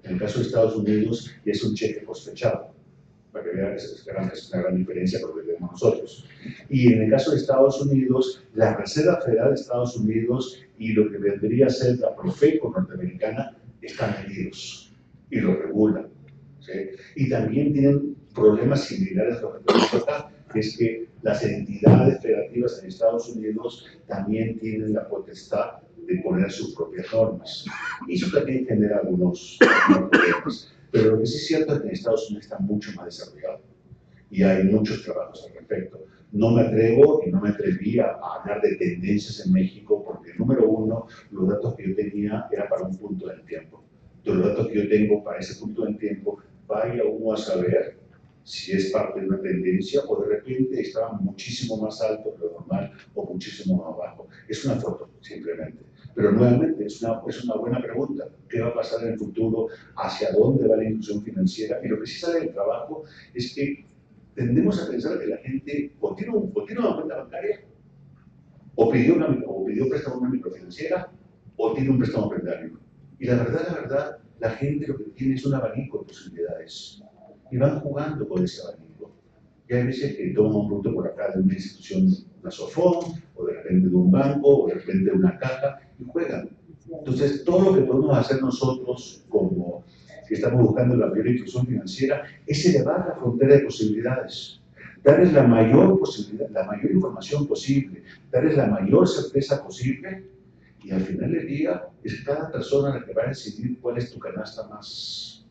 En el caso de Estados Unidos ya es un cheque posfechado. Para que vean que es una gran diferencia con lo que tenemos nosotros. Y en el caso de Estados Unidos, la Reserva Federal de Estados Unidos y lo que vendría a ser la Profeco norteamericana están medidos y lo regulan, ¿sí? Y también tienen problemas similares a lo que tenemos acá, que es que las entidades federativas en Estados Unidos también tienen la potestad de poner sus propias normas. Y eso también genera algunos problemas. Pero lo que sí es cierto es que en Estados Unidos está mucho más desarrollado y hay muchos trabajos al respecto. No me atrevo y no me atreví a hablar de tendencias en México porque, número uno, los datos que yo tenía eran para un punto del tiempo. Los datos que yo tengo para ese punto del tiempo, vaya uno a saber si es parte de una tendencia o de repente estaba muchísimo más alto que lo normal o muchísimo más bajo. Es una foto, simplemente. Pero nuevamente, es una buena pregunta. ¿Qué va a pasar en el futuro? ¿Hacia dónde va la inclusión financiera? Y lo que sí sale del trabajo es que tendemos a pensar que la gente o tiene una cuenta bancaria, o pidió préstamo a una microfinanciera, o tiene un préstamo prendario. Y la verdad, la gente lo que tiene es un abanico de posibilidades. Y van jugando con ese abanico. Y hay veces que toman un producto por acá de una institución, una SOFOM, o de repente de un banco, o de repente de una caja, y juegan. Entonces, todo lo que podemos hacer nosotros, como que estamos buscando la mayor inclusión financiera, es elevar la frontera de posibilidades. Darles la mayor posibilidad, la mayor información posible, darles la mayor certeza posible, y al final del día es cada persona la que va a decidir cuál es tu canasta más,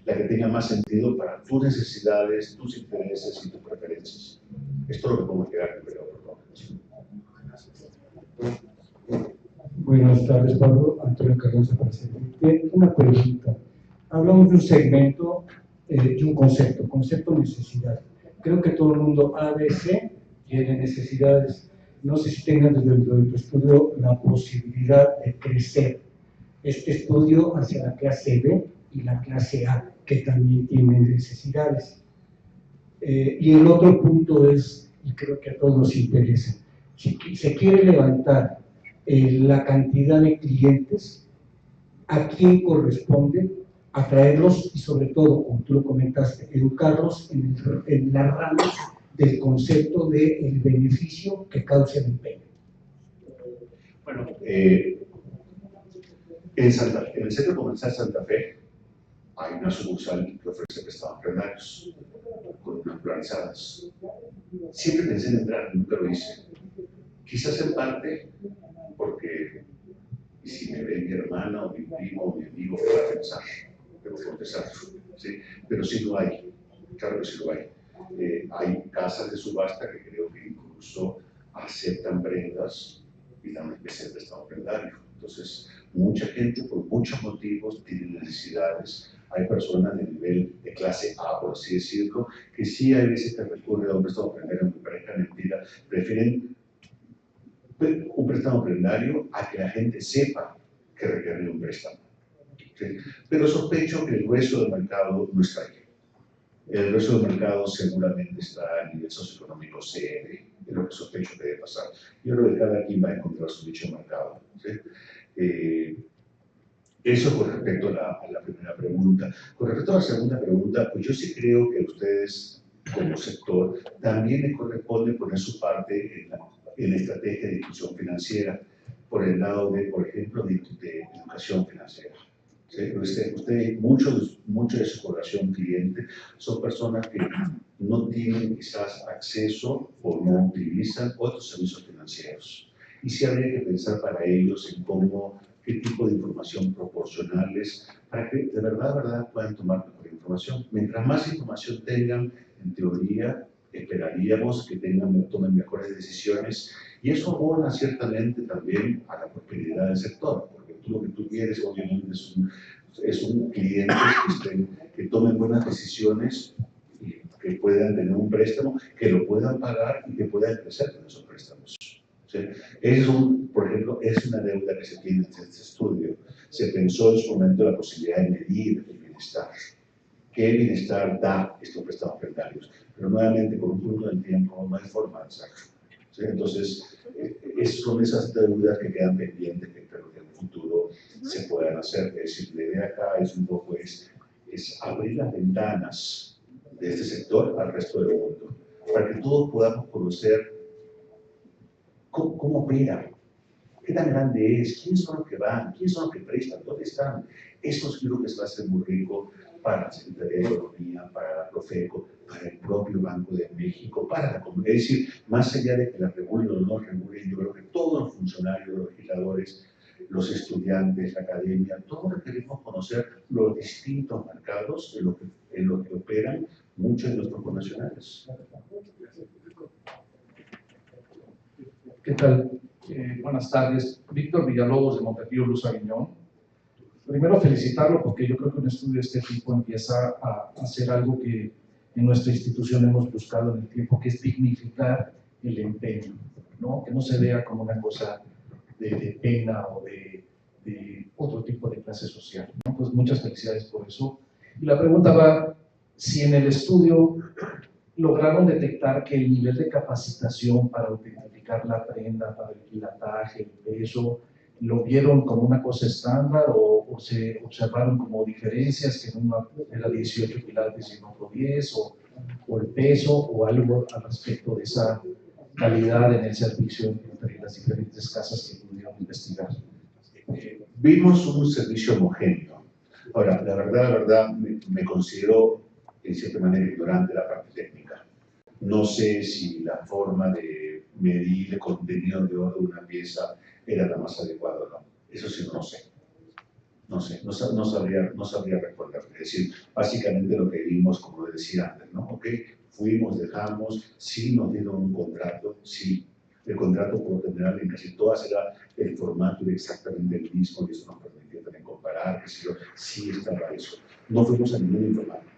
la que tenga más sentido para tus necesidades, tus intereses y tus preferencias. Esto es lo que podemos llegar en el periodo, por favor. Buenas tardes, Pablo. Antonio Cardoso, para servirte. Una pregunta. Hablamos de un segmento y un concepto necesidad. Creo que todo el mundo ABC tiene necesidades. No sé si tengan dentro de tu estudio la posibilidad de crecer este estudio hacia la clase B y la clase A, que también tienen necesidades. Y el otro punto es, y creo que a todos nos interesa, si se quiere levantar la cantidad de clientes, a quién corresponde atraerlos y sobre todo, como tú lo comentaste, educarlos en la rama del concepto del beneficio que causa el empeño. Bueno, en el Centro Comercial Santa Fe hay una sucursal que ofrece préstamos prendarios con unas planizadas. Siempre pensé en entrar, nunca lo hice. Quizás en parte porque si me ve mi hermana o mi primo o mi amigo, me va a pensar, debo confesar, ¿sí? Pero sí lo hay, claro que sí lo hay. Hay casas de subasta que creo que incluso aceptan prendas y dan una especie de préstamo prendario. Entonces, mucha gente por muchos motivos tiene necesidades. Hay personas de nivel de clase A, por así decirlo, que sí hay veces que recurren a un préstamo prendario, aunque parezca mentira, prefieren un préstamo prendario a que la gente sepa que requiere un préstamo. ¿Sí? Pero sospecho que el grueso del mercado no está ahí. El grueso del mercado seguramente está a nivel socioeconómico C, es lo que sospecho que debe pasar. Yo creo que cada quien va a encontrar su nicho de mercado. ¿Sí? Eso con respecto a la primera pregunta. Con respecto a la segunda pregunta, pues yo sí creo que a ustedes, como sector, también les corresponde poner su parte en la estrategia de inclusión financiera, por el lado de, por ejemplo, de educación financiera. ¿Sí? Mucho de su población cliente son personas que no tienen quizás acceso o no utilizan otros servicios financieros. Y sí habría que pensar para ellos en qué tipo de información proporcionarles para que de verdad puedan tomar mejor información. Mientras más información tengan, en teoría, esperaríamos que tomen mejores decisiones y eso abona ciertamente también a la prosperidad del sector, porque tú lo que tú quieres obviamente es un cliente que tomen buenas decisiones y que puedan tener un préstamo, que lo puedan pagar y que puedan crecer con esos préstamos. ¿Sí? Por ejemplo, es una deuda que se tiene en este estudio. Se pensó en su momento la posibilidad de medir el bienestar. ¿Qué bienestar da estos préstamos prendarios? Pero nuevamente, con un punto del tiempo, no hay forma de hacerlo. ¿Sí? Entonces, son esas deudas que quedan pendientes, que espero que en el futuro se puedan hacer. Es decir, la idea acá es un poco es abrir las ventanas de este sector al resto del mundo, para que todos podamos conocer cómo opera, qué tan grande es, quiénes son los que van, quiénes son los que prestan, dónde están. Eso yo creo que se va a hacer muy rico para la Secretaría de Economía, para la Profeco, para el propio Banco de México, para la comunidad. Es decir, más allá de que la regulen o no regulen, yo creo que todos los funcionarios, los legisladores, los estudiantes, la academia, todos requerimos conocer los distintos mercados en los que operan muchos de nuestros connacionales. ¿Qué tal? Buenas tardes. Víctor Villalobos de Montepío Luz Aviñón. Primero felicitarlo porque yo creo que un estudio de este tipo empieza a hacer algo que en nuestra institución hemos buscado en el tiempo, que es dignificar el empeño, ¿no? Que no se vea como una cosa de pena o de otro tipo de clase social, ¿no? Pues muchas felicidades por eso. Y la pregunta va, si en el estudio lograron detectar que el nivel de capacitación para autentificar la prenda, para el quilataje, el peso, ¿lo vieron como una cosa estándar o se observaron como diferencias, que en uno era 18 quilates y en otro 10, o el peso, o algo al respecto de esa calidad en el servicio entre las diferentes casas que pudieron investigar? Vimos un servicio homogéneo. Ahora, la verdad, me considero en cierta manera ignorante la parte técnica. No sé si la forma de medir el contenido de oro de una pieza era la más adecuada o no. Eso sí, no sé. No sabría responder. Es decir, básicamente lo que vimos, como decía antes, ¿no? Ok, fuimos, dejamos, sí nos dieron un contrato, sí. El contrato, por lo general, en casi todas era el formato era exactamente el mismo y eso nos permitía también comparar, que sí estaba eso. No fuimos a ningún informático.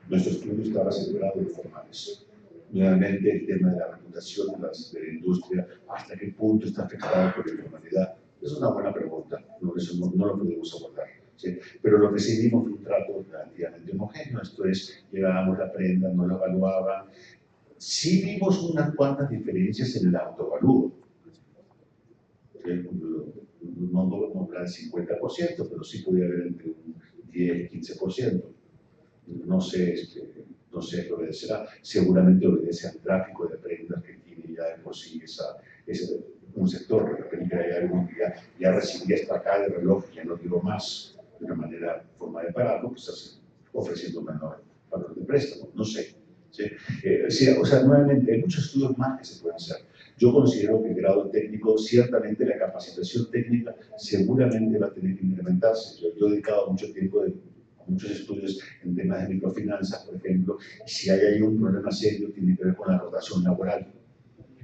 Nuestro estudio estaba celebrado de formales. Nuevamente, el tema de la reputación de la industria, ¿hasta qué punto está afectado por la informalidad? Es una buena pregunta, eso no lo podemos abordar. ¿Sí? Pero lo que sí vimos fue un trato relativamente homogéneo, esto es, llevábamos la prenda, no la evaluaban. Sí vimos unas cuantas diferencias en el autoevalúo. No era el 50%, pero sí podía haber entre un 10 y 15%. No sé qué obedecerá. Seguramente obedece al tráfico de prendas que tiene ya de por sí un sector. De repente hay algo que ya recibía esta acá de reloj, ya no digo más, de una forma de pararlo, pues así, ofreciendo menor valor de préstamo. No sé. ¿Sí? O sea, nuevamente, hay muchos estudios más que se pueden hacer. Yo considero que el grado técnico, ciertamente la capacitación técnica seguramente va a tener que incrementarse. Yo he dedicado mucho tiempo a muchos estudios en temas de microfinanzas, por ejemplo, y si hay ahí un problema serio, tiene que ver con la rotación laboral.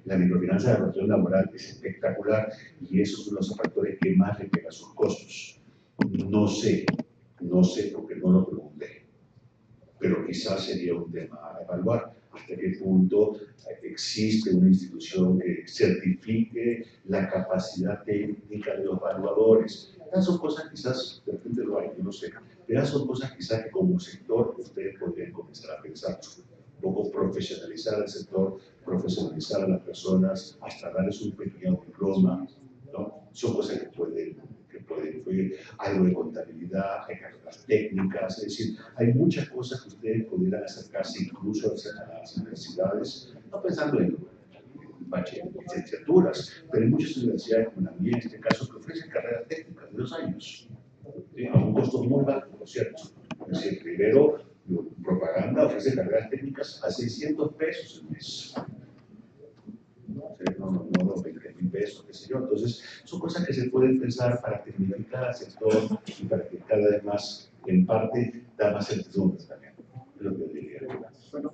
La microfinanza de la rotación laboral es espectacular y eso es uno de los factores que más le pega a sus costos. No sé porque no lo pregunté, pero quizás sería un tema a evaluar. ¿Hasta qué punto existe una institución que certifique la capacidad técnica de los evaluadores? Esas son cosas quizás, de repente lo hay, yo no sé, pero esas son cosas quizás que como sector ustedes podrían comenzar a pensar. Un poco profesionalizar el sector, profesionalizar a las personas, hasta darles un pequeño diploma, ¿no? Son cosas que pueden influir. Algo de contabilidad, hay carreras técnicas, es decir, hay muchas cosas que ustedes pudieran acercarse incluso a las universidades, no pensando en licenciaturas, pero hay muchas universidades como la mía en este caso que ofrecen carreras técnicas de 2 años, a un costo muy bajo, por cierto. Es decir, primero, propaganda ofrece carreras técnicas a 600 pesos el mes. No 20.000 pesos, qué sé yo. Entonces, son cosas que se pueden pensar para tecnificar al sector y para que cada vez más, en parte, da más certidumbre también. Es lo que diría. Bueno,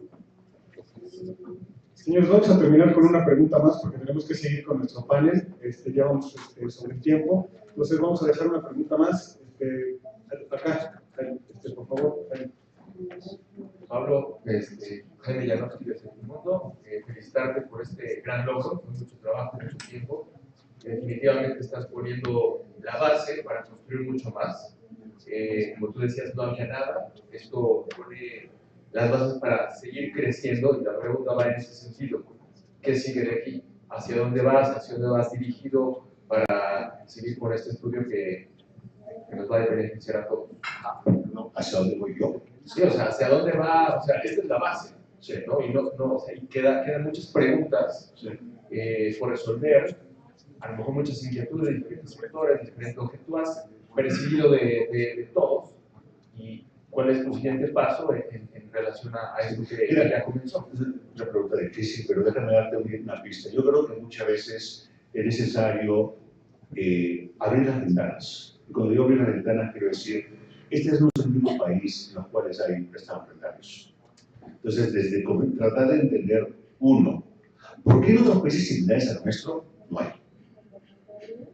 señores, vamos a terminar con una pregunta más porque tenemos que seguir con nuestro panel. Ya vamos sobre el tiempo. Entonces, vamos a dejar una pregunta más. Acá, por favor. Pablo, Jaime Llanovsky de Seguimundo, felicitarte por este gran logro, con mucho trabajo, mucho tiempo. Definitivamente estás poniendo la base para construir mucho más. Como tú decías, no había nada. Esto pone las bases para seguir creciendo y la pregunta va en ese sentido. ¿Qué sigue de aquí? ¿Hacia dónde vas? ¿Hacia dónde vas dirigido para seguir con este estudio que nos va a beneficiar a todos? No, ¿hacia dónde voy yo? Sí, o sea, ¿hacia dónde va? O sea, esta es la base, ¿sí? ¿No? Y, o sea, y quedan muchas preguntas por resolver, a lo mejor muchas inquietudes de diferentes sectores, diferentes objetos, percibido de todos, y cuál es tu siguiente paso en relación a esto que ya comenzó. Es una pregunta difícil, pero déjame darte una pista. Yo creo que muchas veces es necesario abrir las ventanas. Y cuando digo abrir las ventanas, quiero decir, este es nuestro único país en los cuales hay préstamos rentarios. Entonces, desde tratar de entender, uno, ¿por qué en otros países similares al nuestro no hay?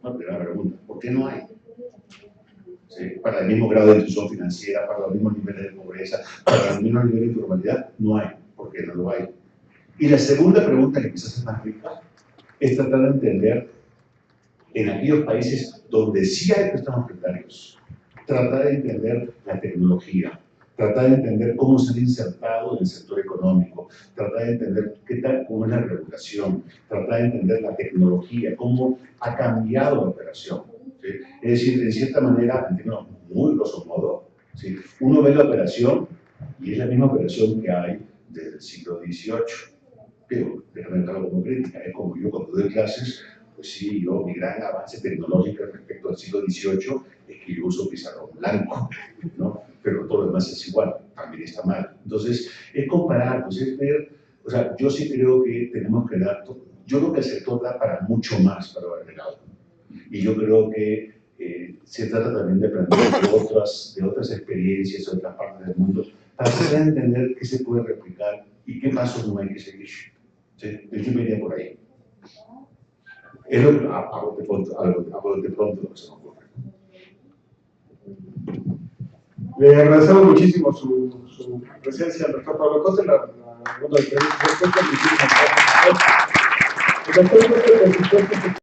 Una primera pregunta, ¿por qué no hay? ¿Sí? Para el mismo grado de inclusión financiera, para los mismos niveles de pobreza, para el mismo nivel de informalidad, no hay. ¿Por qué no lo hay? Y la segunda pregunta, que quizás es más rica, es tratar de entender en aquellos países donde sí hay préstamos rentarios, tratar de entender la tecnología, tratar de entender cómo se han insertado en el sector económico, tratar de entender cómo es la regulación, tratar de entender la tecnología, cómo ha cambiado la operación. ¿Sí? Es decir, en cierta manera, en términos muy grosso modo, ¿sí? Uno ve la operación y es la misma operación que hay desde el siglo XVIII. Pero, déjame dejarlo como crítica, es como yo cuando doy clases, pues sí, mi gran avance tecnológico respecto al siglo XVIII es que yo uso pizarrón blanco, ¿no? Pero todo lo demás es igual, también está mal. Entonces, es comparar, pues es ver, o sea, yo sí creo que tenemos que dar, yo creo que el sector da para mucho más para el mercado. Y yo creo que se trata también de aprender de otras experiencias, de otras partes del mundo, para hacer entender qué se puede replicar y qué pasos no hay que seguir. ¿Sí? Yo me iría por ahí. Es lo que a bote pronto lo que se me ocurre. Le agradecemos muchísimo su presencia al doctor Pablo Costa en la ronda de preguntas y respuestas. Muchísimas gracias. El doctor Costa, por supuesto,